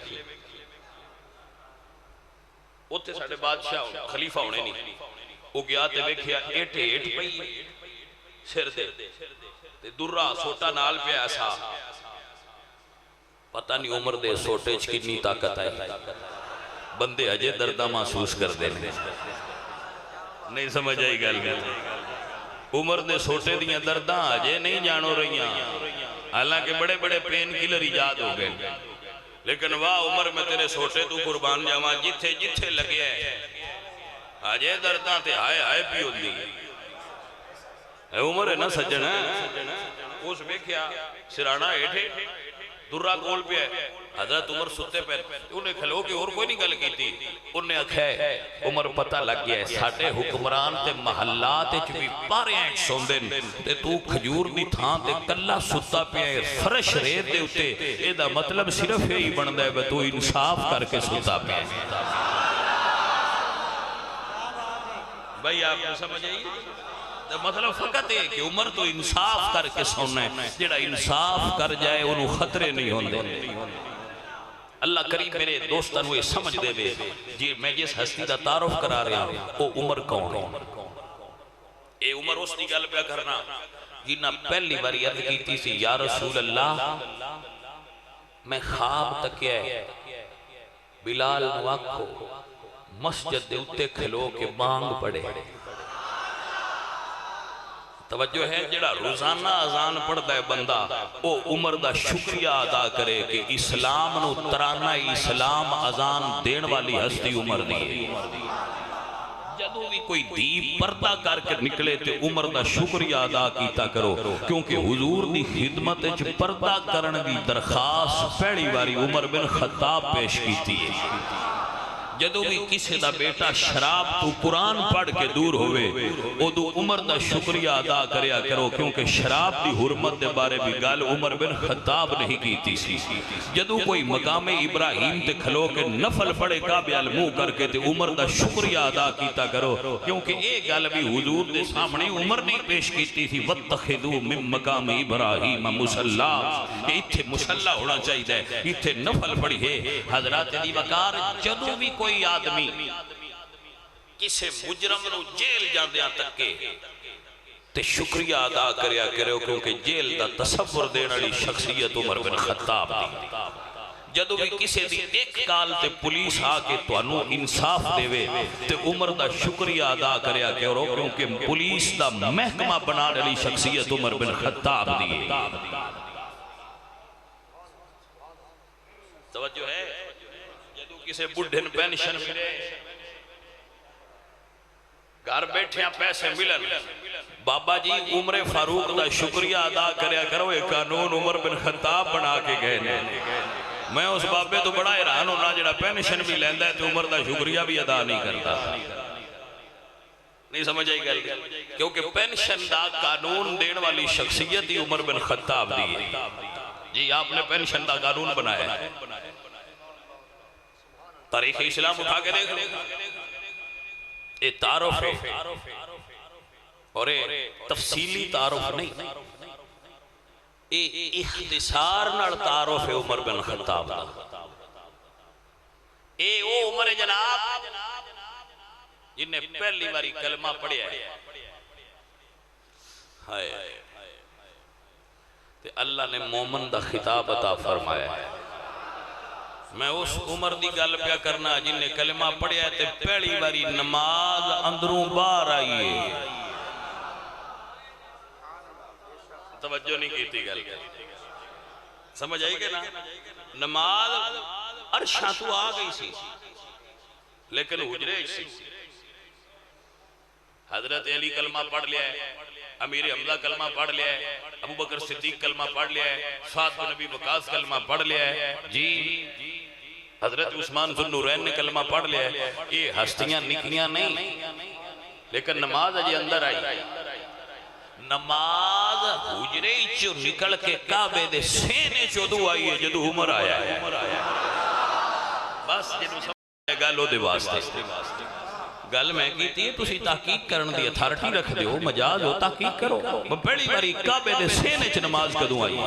اوتھے ساڑھے بادشاہ خلیفہ ہونے نہیں. او گیا تے ویکھیا ایٹ پئی سر دے تے درہ سوٹا نال پہ ایسا. پتہ نہیں عمر دے سوٹے چ کتنی طاقت ہے. بندے اجے دردہ محسوس کر دے نہیں سمجھ آئی گل. عمر دے سوٹے دیاں درداں آجے نہیں جانو رہیاں، حالانکہ بڑے بڑے پین کلر ایجاد ہو گئے، لیکن واہ عمر میں تیرے سوٹے تو قربان جاواں جتھے جتھے لگے ہے آجے درداں تے ہائے ہائے پیو دی اے عمر ہے نا سجن ہے اس میں کیا سرانہ ایٹھے درہ کول پہ ہے حضرت عمر ستے پہ انہیں کھلو کہ اور کوئی نہیں گل کی تھی انہیں اکھے عمر پتہ لگ گیا ہے ساٹھے حکمران تے محلات چوی پارے ہیں سوندن تے تو کھجور دی تھان تے کلا ستا پہ ہے فرش ریت دے اتے اے دا مطلب صرف ہی بن دے تو انصاف کر کے ستا پہ ہے بھائی آپ نے سمجھ آئی مطلب فقط ہے کہ عمر تو انصاف کر کے سونا ہے جڑا انصاف کر جائے انہوں خطرے نہیں ہوندے اللہ کریم میرے دوستان ہوئے سمجھ دے بے جی میں جس ہستی دا تعارف کرا رہا ہوں وہ عمر کون ہے اے عمر اس دی گل پہ کرنا جنہ پہلی باری عرض کیتی سی یا رسول اللہ میں خواب تکیا ہے بلال نواکو مسجد دے اتے کھلو کے بانگ پڑے توجہ ہے جڑا روزانہ اذان پڑھتا ہے بندہ او عمر دا شکریہ ادا کرے کہ اسلام نو ترانہ اسلام اذان دین والی ہستی عمر دی جدو بھی کوئی دی پردہ کر کے نکلے تے عمر دا شکریہ ادا کیتا کرو کیونکہ حضور دی خدمت چ پردہ کرن دی درخواست پہلی باری عمر بن خطاب پیش کیتی ہے جدو بھی کسی دا بیٹا شراب تو قرآن پڑھ کے دور ہوئے او دو عمر دا شکریہ ادا کریا کرو کیونکہ شراب دی حرمت دے بارے بھی گل عمر بن خطاب نہیں کیتی سی جدو کوئی مقام ابراہیم تے کھلو کے نفل پڑے کعبے المو کر کے تے عمر دا شکریہ ادا کیتا کرو کیونکہ ایک گل بھی حضور دے سامنے عمر نہیں پیش کیتی تھی وَاتَّخِذُوا مِن مَقَامِ إِبْرَاهِيمَ مُصَلَّى کہ اتھے مسلح ہونا چاہیے اتھے نفل پڑی ہے حضرات دی وقار جدو بھی کوئی آدمی کسے مجرم نو جیل جاندیاں تک کے تے شکریہ ادا کریا کرو کیونکہ جیل دا تصور دینا لی شخصیت عمر بن خطاب دی جدو بھی کسے دی ایک کال تے پولیس آکے تو انو انصاف دے وے تے عمر دا شکریہ ادا کریا کرو کیونکہ پولیس دا محکمہ بنا لی شخصیت عمر بن خطاب دی توجہ ہے کسے بڑھن پینشن ملے گھر بیٹھے ہیں پیسے ملن بابا جی عمر فاروق دا شکریہ ادا کریا کرو ایک قانون عمر بن خطاب بنا کے گئے میں اس بابے تو بڑا حیران ہونا جڑا پینشن بھی لیندہ ہے تو عمر دا شکریہ بھی ادا نہیں کرتا نہیں سمجھ آئی گل کیونکہ پینشن دا قانون دین والی شخصیت ہی عمر بن خطاب دی ہے جی آپ نے پینشن دا قانون بنایا ہے تاریخ اسلام اٹھا کے دیکھ اے تعارف ہے اور اے تفصیلی تعارف نہیں اے اختصار نال تعارف ہے عمر بن خطاب دا اے او عمر جناب جنہیں پہلی باری کلمہ پڑھیا ہے ہائے تے اللہ نے مومن دا خطاب عطا فرمایا ہے میں اس عمر دی گل پیا کرنا جن نے کلمہ پڑھیا تے پہلی باری نماز اندروں باہر آئیے توجہ نہیں کیتی گل سمجھ آئی کہ نا نماز عرشاں تو آ گئی سی لیکن حجرے سی حضرت علی کلمہ پڑھ لیا ہے امیر حمزہ کلمہ پڑھ لیا ہے ابو بکر صدیق کلمہ پڑھ لیا ہے سعد بن نبی وقاص کلمہ پڑھ لیا ہے جی حضرت عثمان ذو النورین نے کلمہ پڑھ لیا ہے یہ ہستیاں نکلیاں نہیں لیکن نماز اجے اندر آئی نماز حجرے چو نکل کے کعبے دے سینے چودو آئی ہے جدو عمر آیا ہے بس جنو سمجھے گالو دے واسطے گل میں کیتی ہے تسی تحقیق کرن دی اتھارٹی رکھ دے ہو مجاز ہو تحقیق کرو پہلی باری کعبے دے سینے چ نماز کدوں آئی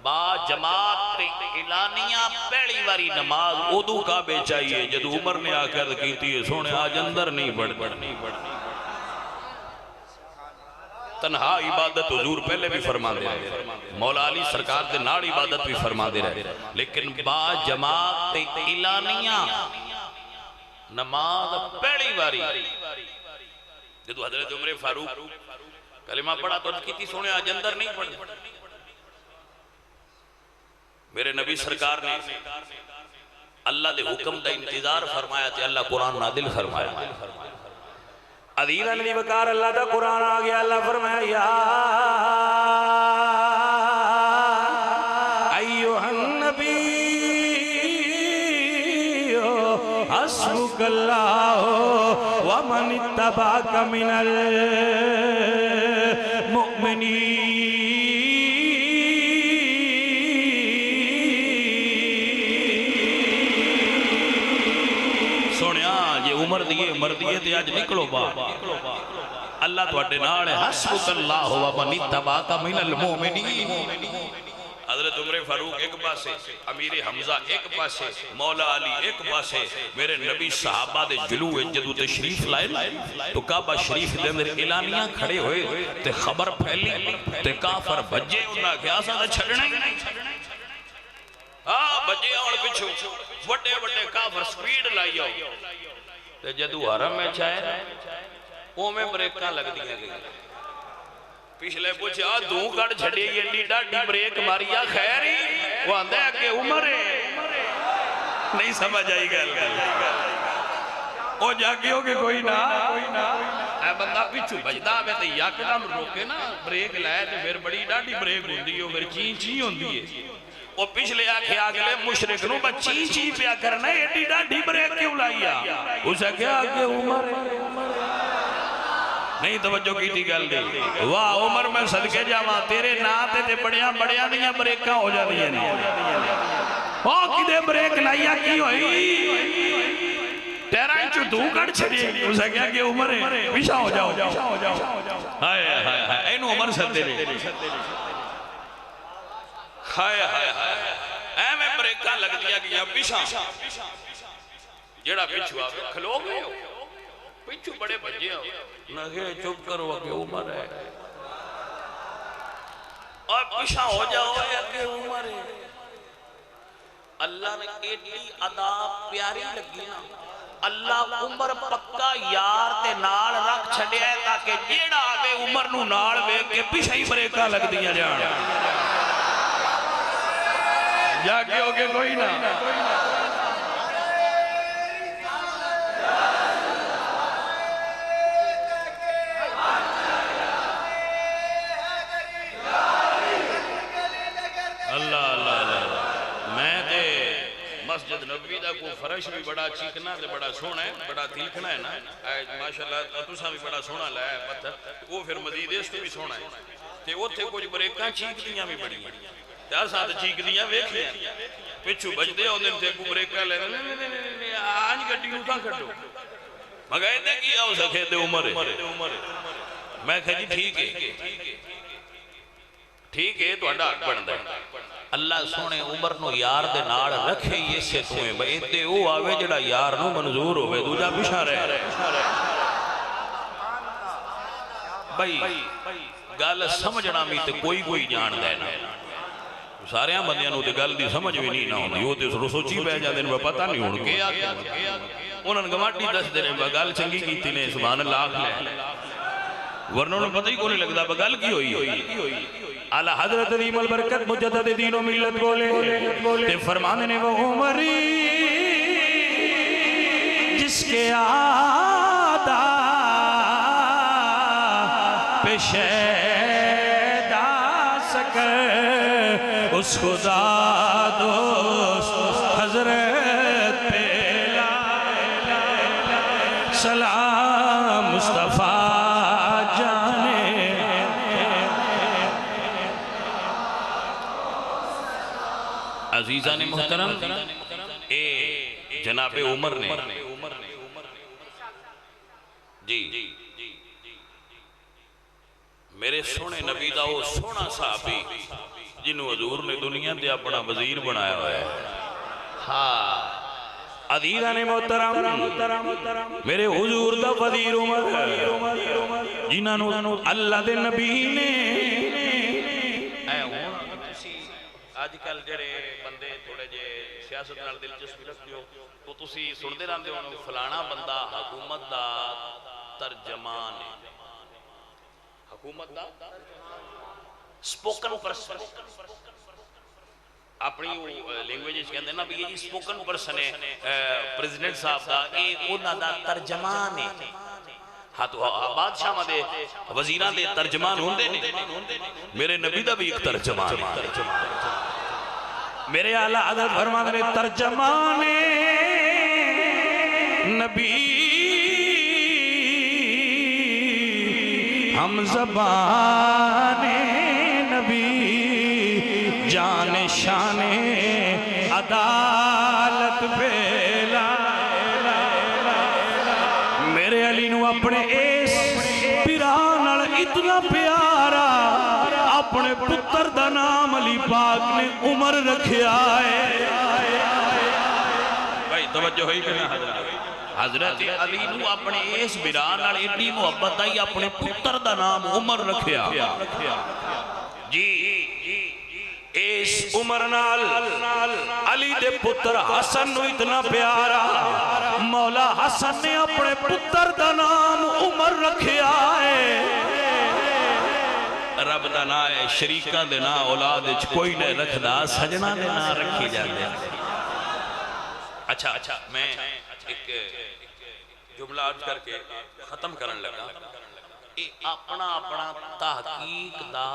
با جماعت اعلانیہ پہلی باری نماز ادو کعبے چاہیے جدو عمر نے آ کر کیتی ہے سونے آج اندر نہیں پڑھنی تنہا عبادت حضور پہلے بھی فرما دے رہے مولا علی سرکار دے ناڑ عبادت بھی فرما دے رہے لیکن با جماعت اعلانیہ نماز پہلی باری جدو حضرت عمر فاروق کلمہ پڑھا تو کیتی سونے آج اندر نہیں پڑھ میرے نبی سرکار نے اللہ دے حکم دا انتظار فرمایا تھے اللہ قرآن نادل فرمایا عدیلہ نے وقار اللہ دا قرآن آگیا اللہ فرمایا یا ایوہ النبی حسبک اللہ ومن اتبعک من المؤمنین عمر دیئے تے آج نکلو باہر اللہ تو اٹھے ناڑے حسبک اللہ ومن اتبعک من المؤمنین حضرت عمر فاروق ایک پاسے امیر حمزہ ایک پاسے مولا علی ایک پاسے میرے نبی صحابہ دے جلوے جدو تشریف لائے تو کعبہ شریف دے اندر اعلانیاں کھڑے ہوئے تے خبر پھیلی تے کافر بجے انہاں کیا ساتھ چھڑنا ہی نہیں ہاں بجے اور پچھو وڈے وڈے کافر سپیڈ لائی آؤ تے جدو حرم میں چاہے او میں بریکاں لگ دیا گئی پچھلے پوچھے دوں کڑ چھڑے یہ ڈیڈا ڈی بریک ماریا خیری وہ آندھے کہ عمر ہے نہیں سمجھ آئی گل او جاگے ہو کہ کوئی نہ اے بندہ پیچھو بجدہ میں تے یاکدم روکے نا بریک لائے تے پھر بڑی ڈاڈی بریک ہوندی ہے پھر چین چین ہوندی ہے وہ پچھلے آنکھیں آگلے مشرک نو بچی چی پیا کرنا ہے ایڈی ڈاڈی بریک کیوں لائیا اسے کیا کہ عمر نہیں توجہ کی تھی گل دی واہ عمر میں صدقے جاواں تیرے ناتے تے بڑیاں بڑیاں نہیں بریکاں ہو جاتی ہیں کی دے بریک لائیا کی ہوئی تیرا انچو دوں کڑ چھڑی اسے کیا کہ عمر ہے پیشا ہو جاؤ ہائے ہائے ہائے اینو عمر سدے لے ہائے ہائے اے میں بریکاں لگ دیا گیا پیشا جیڑا پیچھو آگے کھلو گئے پیچھو بڑے بجے ہو نگے چپ کرو کہ عمر ہے اور پیشا ہو جاؤ کہ عمر ہے اللہ نے ایڈی ادا پیاری لگی نا اللہ عمر پکا یار تے نال رکھ چھڑیا ہے تاکہ جیڑا آگے عمر نو نال وے کے پیشا ہی بریکاں لگ دیا جانا جاگے ہو گے کوئی نہ مسجد نبی دا کو فرش بھی بڑا چیکنا دے بڑا سونا ہے بڑا تلکنا ہے نا ماشاءاللہ تُسا بھی بڑا سونا لائے ہے پتھر وہ پھر مزید اس تو بھی سونا ہے تے وہ تھے کچھ بریکاں چیک دیاں بھی بڑی ہیں تیار ساتھ چیک دیاں ویکھ لیں پچھو بج دے ہوندے تھے کو بریکاں لے آج گھٹی اٹھا کھٹو مگر ایتے کیا ہو سکے دے عمر ہے میں کہا جی ٹھیک ہے تو اڈا بڑھ دے اللہ سونے عمر نو یار دے ناڑ رکھے یہ سے تویں بھئی ایتے او آوے جڑا یار نو منظور ہوئے دو جا پیشا رہے بھئی گل سمجھنا بھی تے کوئی جان دینا سارے ہاں بندیاں نو تے گل دی سمجھ بھی نہیں نہ ہوندی وہ تے سوچی بہ جا دن پتہ نہیں ہون کے آگیا انہوں نے گماٹی دس دینے گل چنگی کیتی نے سبحان اللہ لے ورنوں نے پتہ ہی کو نہیں لگتا بگل کی ہوئی اعلیٰ حضرت عظیم البرکت مجدد دین و ملت بولے تے فرمانے نے وہ عمری جس کے آدھا پیشیدہ سکر اس خدا دوست حضرت پیلا سلام مصطفیٰ عزیزان محترم اے جناب عمر نے جی میرے سونے نبی دا وہ سونا صحابی جنہوں حضور نے دنیا دے اپنا وزیر بنایا ہوا ہے ہاں عزیزان محترم میرے حضور دا وزیر عمر جنہوں اللہ دے نبی نے آج کل جڑے بندے تھوڑے جے سیاست نال دلچسپی رکھتے ہو تو تسی سن دے رہندے ہو فلانا بندہ حکومت دا ترجمان حکومت دا سپوکن پرسن اپنی لینگویج کہندے نا بھی یہ سپوکن پرسن ہے پریزیڈنٹ صاحب دا اے انہاں دا ترجمان ہے ہاں تو بادشاہ دے وزیراں دے ترجمان ہوندے نے میرے نبی دا بھی ایک ترجمان ہے میرے اعلیٰ حضرت فرماتے ہیں ترجمان نبی ہم زبان نبی جان شان عدالت پھیلا میرے علی نو اپنے اس پیرانل اتنا پیارا اپنے پتر دا نام علی پاک نے عمر رکھیا ہے بھائی توجہ ہوئی کہ حضرت علی نو اپنے اس بیران اور اتنی محبت آئی اپنے پتر دا نام عمر رکھیا جی اس عمر نال علی دے پتر حسن نو اتنا پیارا مولا حسن نے اپنے پتر دا نام عمر رکھیا ہے رب دا نا ہے شریکہ دے نا اولاد کوئی نہ رکھ دا سجنہ دے نا رکھی جاندے اچھا میں ایک جملہ آج کر کے ختم کرن لگا اپنا تحقیق دا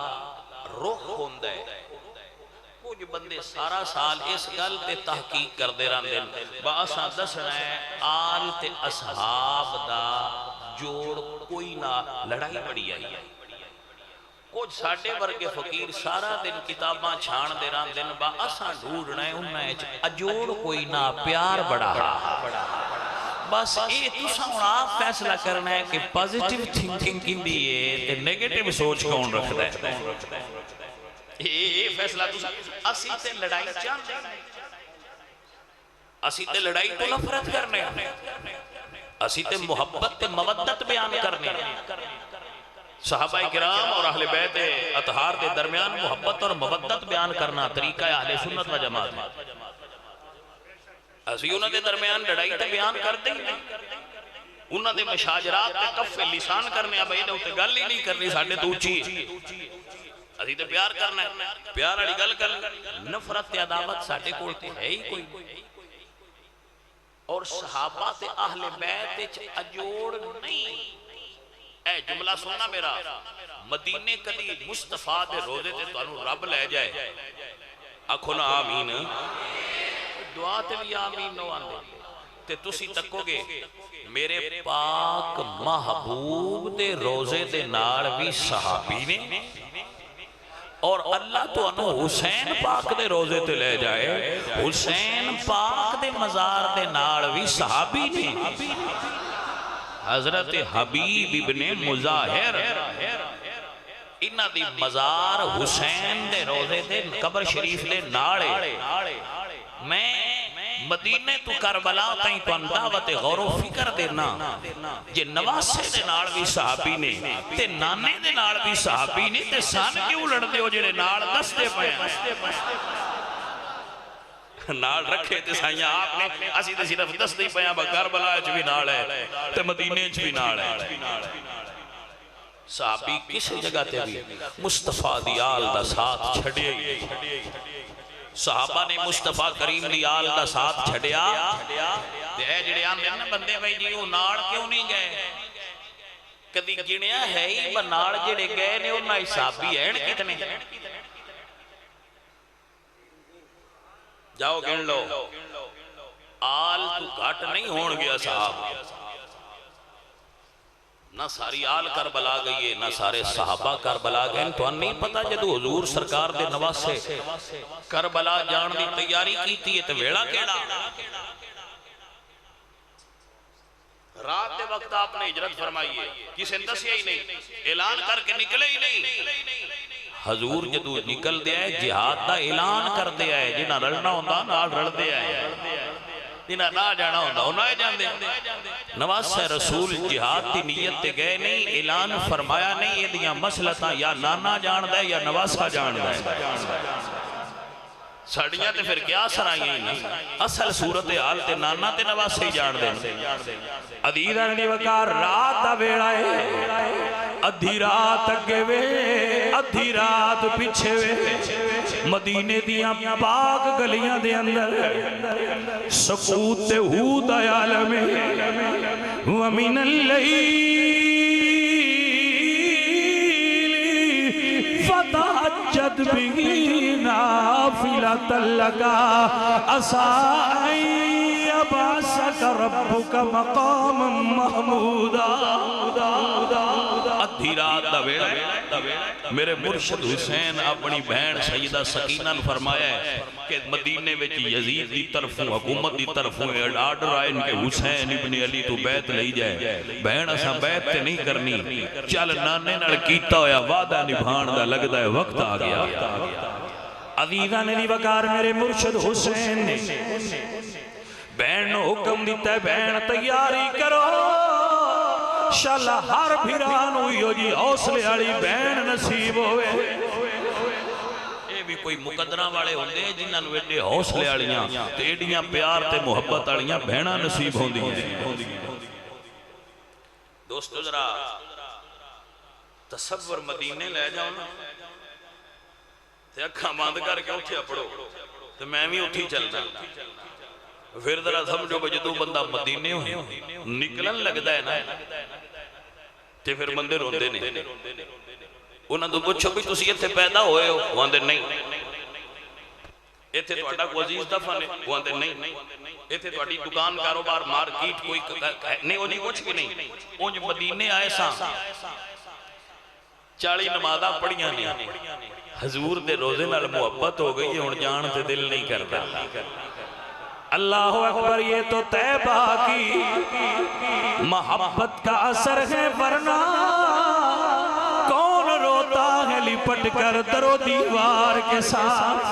رخ ہوندہ ہے کچھ بندے سارا سال اس گل تے تحقیق کر دے رہن دیں باسا دسنا ہے آل تے اصحاب دا جوڑ کوئی نہ لڑائی بڑی آئی ہے کچھ ساڑھے ورگے فقیر سارا دن کتاباں چھان دے رہن دن با اساں ڈھونڈنا ہے انہیں اجوڑ کوئی نہ پیار بڑا بس یہ تو ساؤنا فیصلہ کرنا ہے کہ پازیٹیو تھنکنگ کی دیئے تے نیگیٹیو سوچ کون رکھ دے یہ فیصلہ تو ساؤنا اسی تے لڑائی چاہتے ہیں اسی تے لڑائی تو نفرت کرنے اسی تے محبت تے مودت بیان کرنے صحابہ کرام اور اہل بیت اطہار دے درمیان محبت اور مودت بیان کرنا طریقہ اہل سنت و جماعت اسی انہوں دے درمیان لڑائی تے بیان کر دیں انہوں دے مشاجرات تے کف لسان کرنے اب یہ دے گل ہی نہیں کرنی ساڑھے تو اچھی اسی تے پیار کرنا ہے پیار آڑی گل کرنا نفرت تے عداوت ساڑھے کوئی تے ہے ہی کوئی اور صحابہ تے اہل بیت اجوڑ نہیں اے جملہ سننا میرا مدینے کدی مصطفیٰ دے روزے تے تو انہوں رب لے جائے آنکھوں نا آمین دعا تے بھی آمین نو آندے تے تسی تکو گے میرے پاک محبوب دے روزے دے نار بھی صحابی نے اور اللہ تو انہوں حسین پاک دے روزے تے لے جائے حسین پاک دے مزار دے نار بھی صحابی نے حضرت حبیب ابن مظاہر انہا دی مزار حسین دے روزے دے قبر شریف دے ناڑے میں مدینے تو کربلا تائیں تو انداوت غور و فکر دینا جے نواسے دے ناڑ بھی صحابی نے تے نانے دے ناڑ بھی صحابی نے تے سان کیوں لڑ دے ہو جڑے ناڑ دستے پائیں نال رکھے تے سائیاں آپ نے اسی تے صرف دس دی پیاں با کربلا اچھ بھی نال ہے تے مدینے اچھ بھی نال ہے صحابی کسی جگہ تے بھی مصطفیٰ دی آل دا ساتھ چھڑے صحابہ نے مصطفیٰ کریم دی آل دا ساتھ چھڑیا تے اے جڑے آن دینا بندے بھائی جی وہ نال کیوں نہیں گئے کدی گنیا ہے ہی با نال جڑے گئے نے انہا حسابی ہیں کتنے جاؤ گن لو آل تو گھٹ نہیں ہون گیا صاحب نہ ساری آل کربلا گئی ہے نہ سارے صحابہ کربلا گئے تو نہیں پتا جدو حضور سرکار دے نواسے کربلا جان دی تیاری کی تھی تو ویڑا کیڑا رات دے وقت آپ نے ہجرت فرمائی ہے کسی نے دسیا ہی نہیں اعلان کر کے نکلے ہی نہیں حضور جدو نکل دیا ہے جہاد دا اعلان کر دیا ہے جنہاں رلنا ہوندہ نال رل دیا ہے جنہاں نہ جانا ہوندہ انہاں جان دیا نواز رسول جہاد دی نیت تے گئے نہیں اعلان فرمایا نہیں یہ دیاں مسئلہ تھا یا نانا جان دے یا نواسہ جان دے ساڑیاں تے پھر کیا سرائیاں ہی نہیں اصل صورتحال تے نانا تے نواسے ہی جان دیں عزیزاں دی وقار رات دا ویڑا ہے ادھی رات اگے وے ادھی رات پیچھے وے مدینے دیاں پاک گلیاں دے اندر سکوت تے ہود عالم ومن اللیل فتہجد بھی نافلۃ لک عسیٰ ان یبعثک ربک مقاما محمودا ادھی رات دا ویڑا میرے مرشد حسین اپنی بہن سیدہ سکینہ نے فرمایا ہے کہ مدینے وچ یزید دی طرفوں حکومت دی طرفوں آرڈر آئے ان کے حسین ابن علی تو بیعت لئی جائے بہن اساں بیعت تے نہیں کرنی چل نانے نال کیتا ہویا وعدہ نبھان دا لگدا ہے وقت آ گیا عزیزاں نے وقار میرے مرشد حسین نے بہن نو حکم دیتا ہے بہن تیاری کرو شالا ہر بھیران ہوئی ہو جی حوصلے والی بہن نصیب ہوئے اے بھی کوئی مقدرہ والے ہوندے جنہاں نو ایڈے حوصلے والیاں تے ایڈیاں پیار تے محبت والیاں بہناں نصیب ہوندیاں دوستو ذرا تصور مدینے لے جاؤ نا تے اکھاں بند کر کے اٹھیا پڑھو تے میں بھی اٹھی چلنا پھر ذرا سمجھو کہ جدو بندہ مدینے نکلن لگدا ہے نا تے پھر بندے روندے نے انہاں تو پوچھو بھی تسی ایتھے پیدا ہوئے ہو وہ آندے نہیں ایتھے تہاڈا کوئی عزیز دفن ہے وہ آندے نہیں ایتھے تہاڈی دکان کاروبار مارکیٹ کوئی نہیں وہ نہیں کچھ بھی نہیں اونج مدینے آئے ساں 40 نمازاں پڑھیاں نے حضور دے روزے نال محبت ہو گئی ہن جان تے دل نہیں کردا اللہ اکبر یہ تو طیبہ کی محبت کا اثر ہے ورنہ کون روتا ہے لپٹ کر در و دیوار کے ساتھ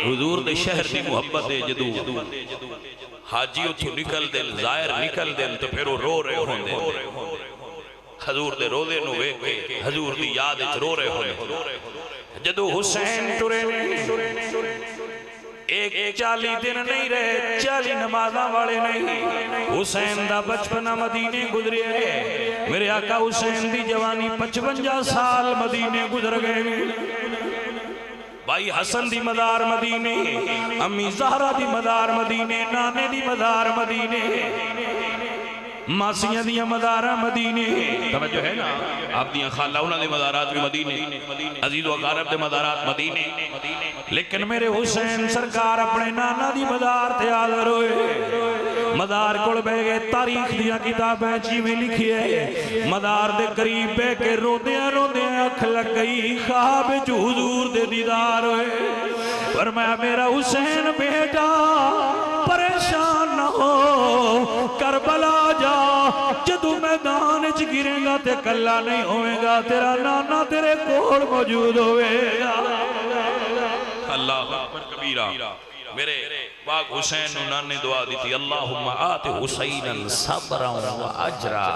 حضور دے شہر دی محبت ہے جدو حاجی اتھو نکل دل زائر نکل دل تو پھر وہ رو رہے ہوندے حضور دے روزے نو ویکھ کے حضور دی یاد وچ رو رہے ہوندے جدو حسین ٹرے ایک 40 دن نہیں رہے 40 نمازاں والے نہیں حسین دا بچپنا مدینے گزرے میرے آقا حسین دی جوانی 55 سال مدینے گزر گئے بھائی حسن دی مدار مدینے امی زہرہ دی مدار مدینے نانے دی مدار مدینے ماسیاں دیاں مدارہ مدینے توجہ ہے نا آپ دیاں خالہ انہاں دے مدارات بھی مدینے عزیز و اقارب دے مدارات مدینے لیکن میرے حسین سرکار اپنے نانا دی مدار تے حاضر ہوئے مدار کول بیٹھ گئے تاریخ دیا کتابیں جی میں لکھی ہے مدار دے قریب بیٹھ کے روندیاں روندیاں اکھ لگ گئی خواب جو حضور دے دیدار ہوئے فرمایا میرا حسین بیٹا پریشان نہ ہو کربلا جا جدو میدان چ گرے گا تے کلا نہیں ہوئے گا تیرا نانا تیرے کول موجود ہوئے گا اللہ اکبر کبیرہ میرے پاک حسین انہوں نے دعا دی تھی اللہم آت حسینا صبرا و اجرا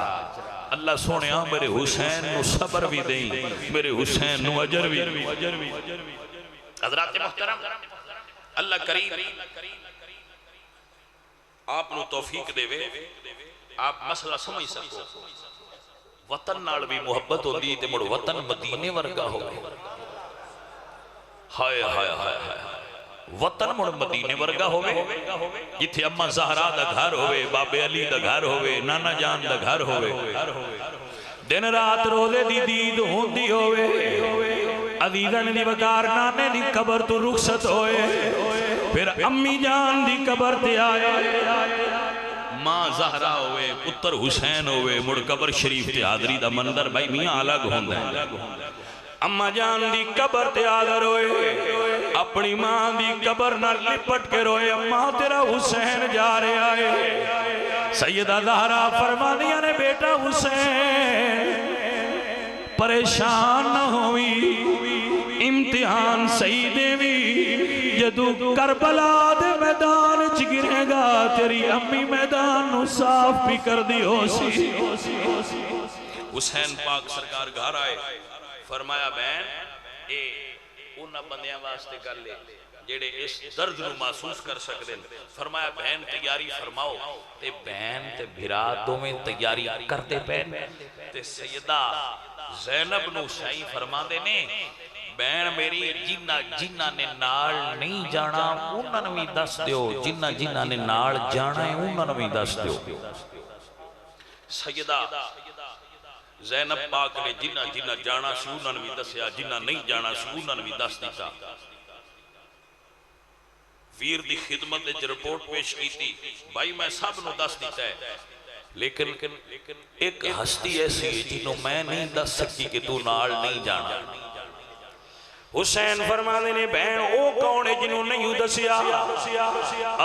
اللہ سونے میرے حسین نو صبر بھی دیں میرے حسین نو اجر بھی حضرات محترم اللہ کریم آپ نو توفیق دے وے آپ مسئلہ سمجھ سکو وطن نال بھی محبت ہو دی تے مڑ وطن مدینے ورگا ہو گئے ہائے ہائے ہائے وطن مڑ مدینے ورگا ہوئے جتھے اماں زہرا دا گھر ہوئے بابے علی دا گھر ہوئے نانا جان دا گھر ہوئے دن رات روزے دی دید ہوندی ہوئے عزیزن دی وقار نانے دی قبر تو رخصت ہوئے پھر امی جان دی قبر تے آئے ماں زہرا ہوئے پتر حسین ہوئے مڑ قبر شریف تے حاضری دا مندر بھائی میاں الگ ہوندہ ہے اماں جان دی قبر تے حاضر ہوئے اپنی ماں دی قبر نہ لپٹ کے روئے اماں تیرا حسین جا رہے آئے سیدہ زہرا فرما دیا نے بیٹا حسین پریشان نہ ہوئی امتحان صحیح دے بھی جدو کربلا دے میدان چ گرے گا تیری امی میدان نو صاف بھی کر دی ہو سی حسین پاک سرکار گھر آئے فرمایا بہن انہاں بندیاں واسطے گل ہے جڑے اس درد نو محسوس کر سکتے ہیں. فرمایا بہن تیاری فرماؤ تے بہن تے بھرا دوویں تیاری کرتے پے تے سیدہ زینب نو سائیں فرما دے نے بہن میری جنہ نے نال نہیں جانا انہاں نوں وی دس دیو جنہ نے نال جانا ہے انہاں نوں وی دس دیو. سیدہ زینب پاک نے جنہ جانا سی انہاں نوں وی دسیا جنہ نہیں جانا سی انہاں نوں وی دس دیتا. ویر دی خدمت وچ رپورٹ پیش کیتی بھائی میں سب نو دس دیتا ہے لیکن ایک ہستی ایسی ہے جنوں میں نہیں دس سکی کہ تو نال نہیں جانا. حسین فرمانے نے بہن او کون ہے جنوں نہیں دسیا؟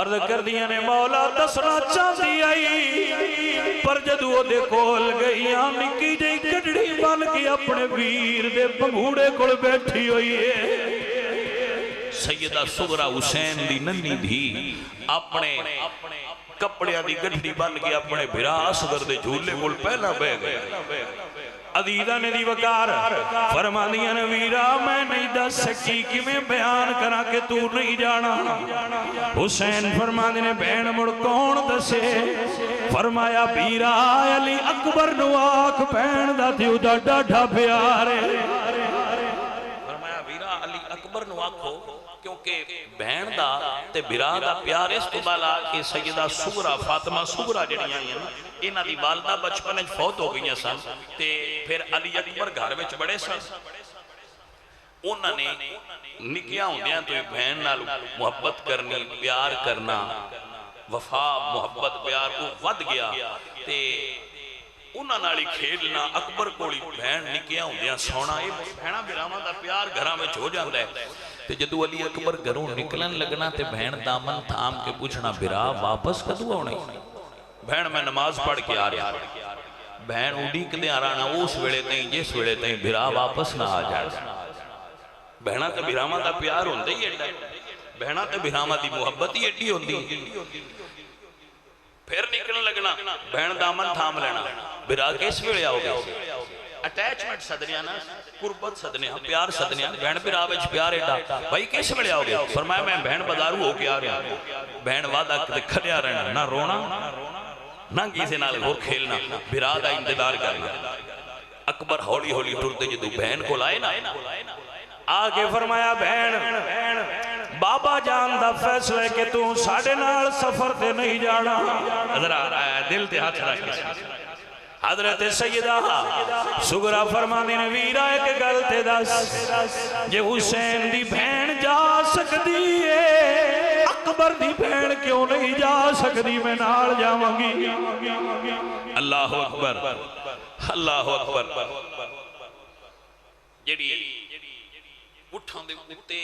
عرض کر دیا نے مولا دسنا چاہتی آئی پر جدو دے کول گئی نکی جی گڈڑی بن کے اپنے ویر دے بھنگوڑے کول بیٹھی ہوئی ہے. سیدہ صغرا حسین دی ننی دھی اپنے کپڑیاں دی گڈڑی بن کے اپنے بھرا اصغر دے جھولے کول پہلا بہ گئے. عزیزہ نے دی وقار فرمانیاں نے ویرا میں نہیں دس سکی کہ میں بیان کرا کہ تو نہیں جانا. حسین فرمانے نے بہن مڑ کون دسے؟ فرمایا ویرا علی اکبر نو آکھ بہن دا دیو دا ڈاڈا پیارے. فرمایا ویرا علی اکبر نو آکھو کیونکہ بہن دا تے بھرا دا پیار اس کو بالا کہ سیدہ صغرا فاطمہ صغرا جڑیاں ہیں انہاں دی والدہ بچپن وچ فوت ہو گئیاں سن تے پھر علی اکبر گھر وچ بڑے سن. انہاں نے نکیاں ہوندیاں تو بہن نال محبت کرنی پیار کرنا وفا محبت پیار کو ود گیا تے انہاں نالی کھیلنا اکبر کولی بہن نکیاں ہوندیاں سونا یہ بہناں بھراواں دا پیار گھراں وچ ہو جاندا ہے. تے جدو علی اکبر گھروں نکلن لگنا تے بہن دامن تھام کے پوچھنا بھرا واپس کدو آنے؟ بہن میں نماز پڑھ کے آ رہا. بہن اڈیک دے آرانا اس ویلے تائیں جس ویلے تائیں بھرا واپس نہ آ جائے. بہناں تے بھراواں دا پیار ہوندے ہی ایڈا ہے بہناں تے بھراواں دی محبت ہی ایڈی ہوندی. پھر نکلن لگنا بہن دامن تھام لینا بھرا کس ویلے آؤ گے؟ اٹیچمنٹ سدنیاں نا قربت سدنیاں پیار سدنیاں بہن بھرا وچ پیار ایڈا بھائی کس ویلے آؤ گے؟ فرمایا میں بہن بازارو ہو کے آ رہا. بہن وعدہ کھڑیا رہنا نہ رونا نہ کسی نال ہور کھیلنا بھرا دا انتظار کرنا. اکبر ہولی ہولی ٹرتے جدو بہن کو لائے نا آگے فرمایا بہن بابا جان دا فیصلہ کہ تو ساڑھے نال سفر تے نہیں جانا. ذرا دل تے ہاتھ رکھ کے حضرت سیدہ صغرا فرمانے نے ویرا ایک گل تے دس جے حسین دی بہن جا سکدی ہے اکبر دی بہن کیوں نہیں جا سکدی؟ میں نال جاواں گی. اللہ اکبر اللہ اکبر. جڑی اٹھاں دے اُتے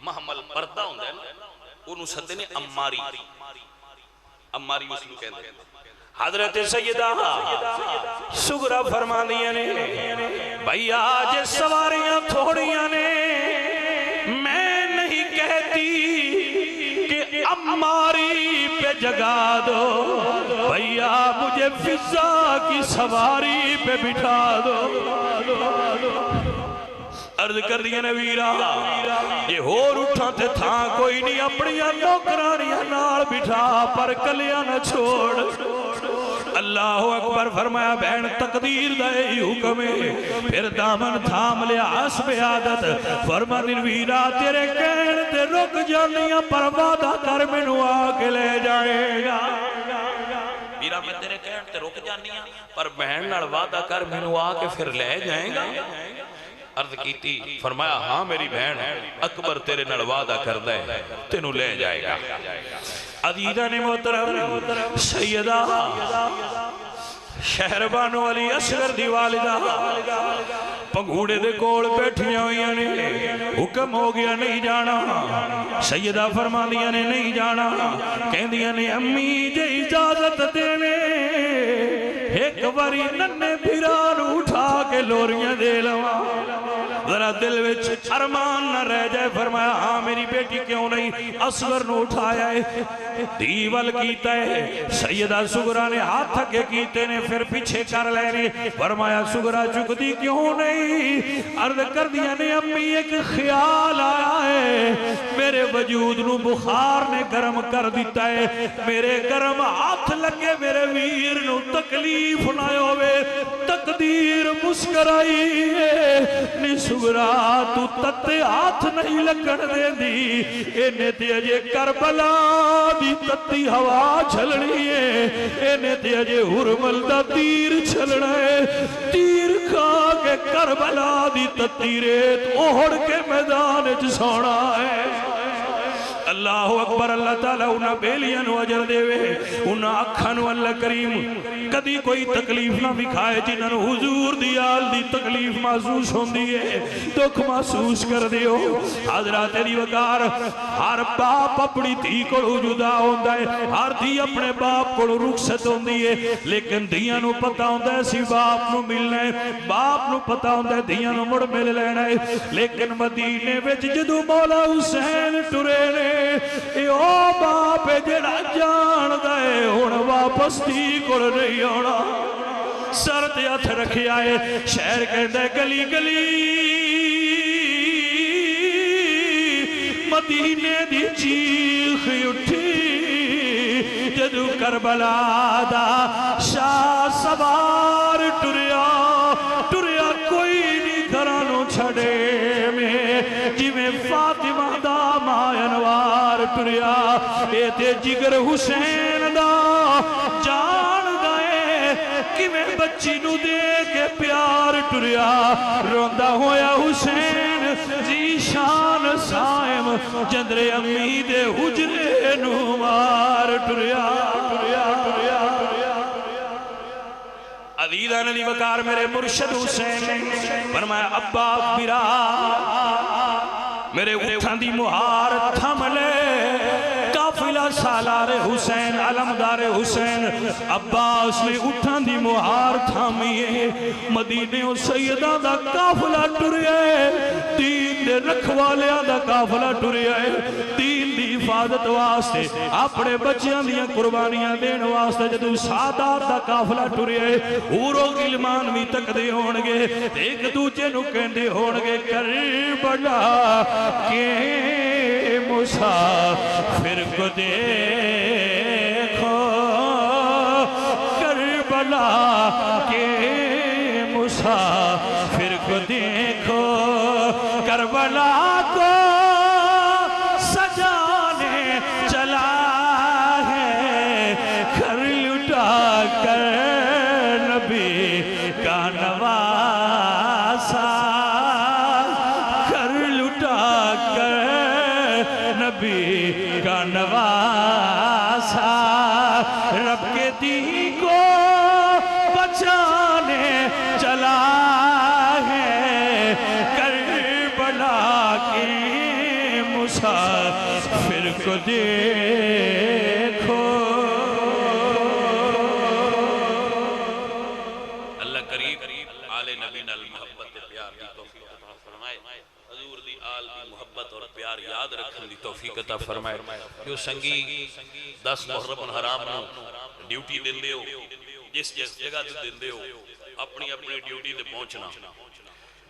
محمل پردہ ہوندا ہے نا اونوں سدے نے اماری اس نوں کہندے ہیں. حضرت سیدہ صغرا فرماندیاں نے بھائی آج سواریاں تھوڑیاں نے میں نہیں کہتی کہ اماری پہ جگا دو بھیا مجھے فضا کی سواری پہ بٹھا دو. عرض کر دیا نے ویرا یہ ہور اٹھا تے تھا کوئی نہیں اپنیاں نوکرانیاں نال بٹھا پر کلیاں نہ چھوڑ. اللہ اکبر فرمایا بہن تقدیر دا ہی حکم ہے. پھر دامن تھام لیا حسب عادت فرمایا ویرا تیرے کہن تے رک جانیاں پر وعدہ کر مینوں آ کے لے جائے گا. ویرا میں تیرے کہن تے رک جانیاں پر بہن نال وعدہ کر مینوں آ کے پھر لے جائے گا. عرض کیتی فرمایا ہاں میری بہن اکبر تیرے نال وعدہ کردہ ہے تینوں لے جائے گا. عزیزہ نے محترم سیدہ شہربانو علی اصغر دی والدہ پنگوڑے دے کول بیٹھیاں ہوئیاں نے حکم ہو گیا نہیں جانا. سیدہ فرماندیاں نے نہیں جانا کہندیاں نے امی جے اجازت دیوے ایک باری ننے بھران اٹھا کے لوریاں دے لواں. ذرا ذرا دل وچ ارمان نہ رہ جائے فرمایا ہاں میری بیٹی کیوں نہیں اصغر نو اٹھایا ہے دیوال کیتا ہے سیدہ سغرا نے ہاتھ تھکے کیتے نے پھر پیچھے کر لینے فرمایا سغرا چکتی کیوں نہیں عرض کر دیا نے امی ایک خیال آیا ہے میرے وجود نو بخار نے گرم کر دیتا ہے میرے گرم ہاتھ لگے میرے ویر نو تکلیف نہ ہوئے تقدیر مسکرائی ہے نی سغرا تو تتے ہاتھ نہیں لگن دے دی انہیں تے اجے کربلا دی تتی ہوا چھلنی ہے انہیں تے اجے حرمل دا تیر چھلنا ہے تیر کھا کے کربلا دی تتی ریت اوڑ کے میدان چ سونا ہے اللہ اکبر اللہ تعالیٰ انہاں بیلیاں نو اجر دے وے انہاں اکھاں نو اللہ کریم کدی کوئی تکلیف نہ بکھائے جنہاں نو حضور دی آل دی تکلیف محسوس ہوندی ہے دکھ محسوس کر دیو حضرات دی وقار ہر باپ اپنی دھی کو جدا ہوندا ہے ہر دھی اپنے باپ کو رخصت ہوندی ہے لیکن دھیاں نو پتہ ہوندا ہے سی باپ نو ملنا ہے باپ نو پتہ ہوندا ہے دھیاں نو مڑ مل لینا ہے لیکن مدینے وچ جدوں مولا حسین ٹرے نے اے او باپ جڑا جان دے ہن واپس دی کول نہیں آنا سر تے ہاتھ رکھیا ہے شہر کہندا گلی گلی مدینے دی چیخ اٹھی جدو کربلا دا شاہ سوار ٹریا ٹریا کوئی نہیں گھرانوں چھڑے میں جی میں فاطمہ دا ماینوار ٹریا اے تے جگر حسین دا جان گئے کہ میں بچی نو دے کے پیار ٹریا روندہ ہویا حسین زی شان سائم جندر امید حجرے نو مار ٹریا ٹریا ٹریا عزیزہ نبی وقار میرے مرشد حسین نے فرمایا ابا میرا میرے اٹھان دی مہار تھم لے قافلہ سالار حسین علمدار حسین عباس نے اٹھان دی مہار تھامیے مدینے و سیدہ دا قافلہ ٹرے دین دے رکھوالیاں دا قافلہ ٹرے دین دی حفاظت واسطے اپنے بچیاں دیاں قربانیاں دین واسطے جدو سادات دا قافلہ ٹرے اورو غلمان بھی تک دے ہونگے ایک دوجے نو کہندے ہونگے کربلا کہ مسافر کو دیکھو کربلا کے مسافر کو دیکھو کربلا کو سجانے چلا ہے گھر لٹا کر نبی کا نواسا نبی کا نواسا رب کے دین کو بچانے چلا ہے کربلا کے مسافر کو دیکھو اللہ قریب آل نبی نال محبت پیار دی توفیق عطا فرمائے حضور دی آل دی محبت اور پیار یاد رکھن دی توفیق عطا فرمائے جو سنگی 10 محرم الحرام نو ڈیوٹی دن دیو جس جگہ تو دن دیو اپنی اپنی ڈیوٹی تے پہنچنا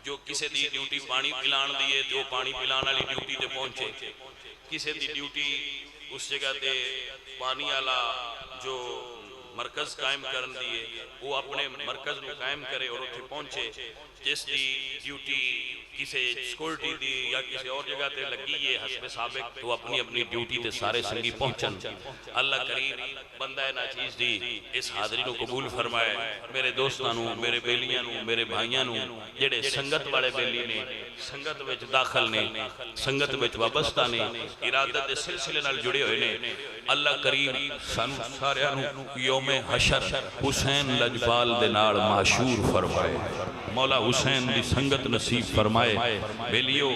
جو کسے دی ڈیوٹی پانی پلان دیئے تو پانی پلان والی ڈیوٹی تے پہنچے کسے دی ڈیوٹی اس جگہ تے پانی والا جو مرکز قائم کرن دیئے وہ اپنے مرکز نو قائم کرے اور اتھے پہنچے جس دی ڈیوٹی کسے سکورٹی دی یا کسی اور جگہ تے لگی ہے حسب سابق تو اپنی اپنی ڈیوٹی تے سارے سنگی پہنچن اللہ کریم بندہ نا چیز دی اس حاضری نو قبول فرمائے میرے دوستانوں میرے بیلیاں میرے بھائیاں جڑے سنگت والے بیلی نے سنگت وچ داخل نے سنگت وچ وابستہ نے ارادت دے سلسلے نال جڑے ہوئے نے اللہ کریم سانو سارے نو یوم حشر حسین لجپال دے نال معشور فرمائے مولا حسین دی سنگت نصیب فرمائے بیلیو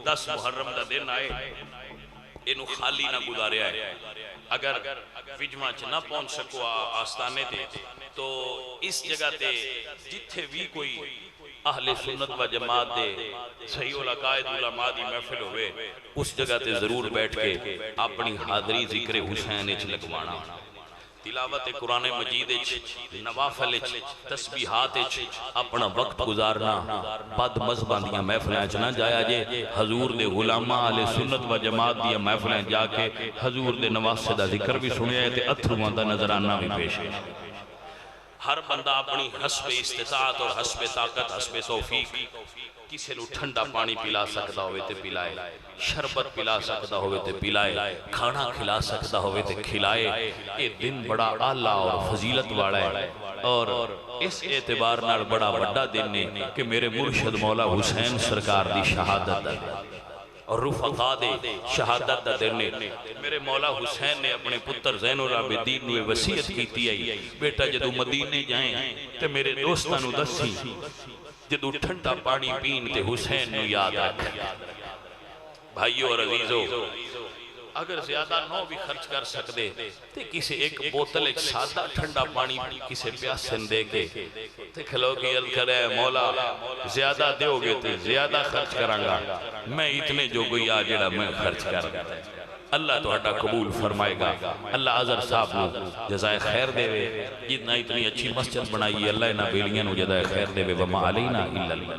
10 محرم دا دن آئے انہوں خالی نہ گزاریا ہے اگر وجمع چ نہ پہنچ سکو آستانے تے تو اس جگہ تے جتھے بھی کوئی اہل سنت و جماعت دے صحیح العقائد علماء دی محفل ہوئے اس جگہ تے ضرور بیٹھ کے اپنی حاضری ذکر حسین اچ لگوانا، تلاوت قرآن مجید اچ، نوافل اچ، تسبیحات اچ اپنا وقت گزارنا، بد مذہباں دیاں محفلیں اچ نہ جایا جے، حضور دے علماء اہل سنت و جماعت دیاں محفلیں جا کے حضور دے نواسے دا ذکر بھی سنیا ہے تے اتھرواں دا نظرانہ بھی پیش ہے۔ ہر بندہ اپنی حسب استطاعت اور حسب طاقت، حسب توفیق کسی نو ٹھنڈا پانی پلا سکتا ہوئے تے پلائے، شربت پلا سکتا ہوئے تے پلائے، کھانا کھلا سکتا ہوئے تے کھلائے۔ یہ دن بڑا اعلیٰ اور فضیلت والا ہے، اور اس اعتبار نال بڑا بڑا دن ہے کہ میرے مرشد مولا حسین سرکار دی شہادت ہے اور رفقا دے شہادت دا دن ہے۔ میرے مولا حسین نے اپنے پتر زین العابدین نے وصیت کیتی ہے، بیٹا جدو مدینے جائیں تے میرے دوستاں نو دسی، جدو ٹھنڈا پانی پین تے حسین نو یاد رکھ۔ بھائیو اور عزیزو، اگر زیادہ نو بھی خرچ کر سکتے تے کسی ایک بوتل ایک سادہ ٹھنڈا پانی کسی پیاسن دے کے تے کھلو کی عرض کرے مولا زیادہ دیو گے تے زیادہ خرچ کرانگا، میں اتنے جو گئی آجڑا میں خرچ کر۔ اللہ تو ہٹا قبول فرمائے گا۔ اللہ عذر صاحب نو جزائے خیر دے وے، جتنا اتنی اچھی مسجد بنائی ہے اللہ انہا بیلیاں نو جزائے خیر دے وے، وما علینا الا اللہ۔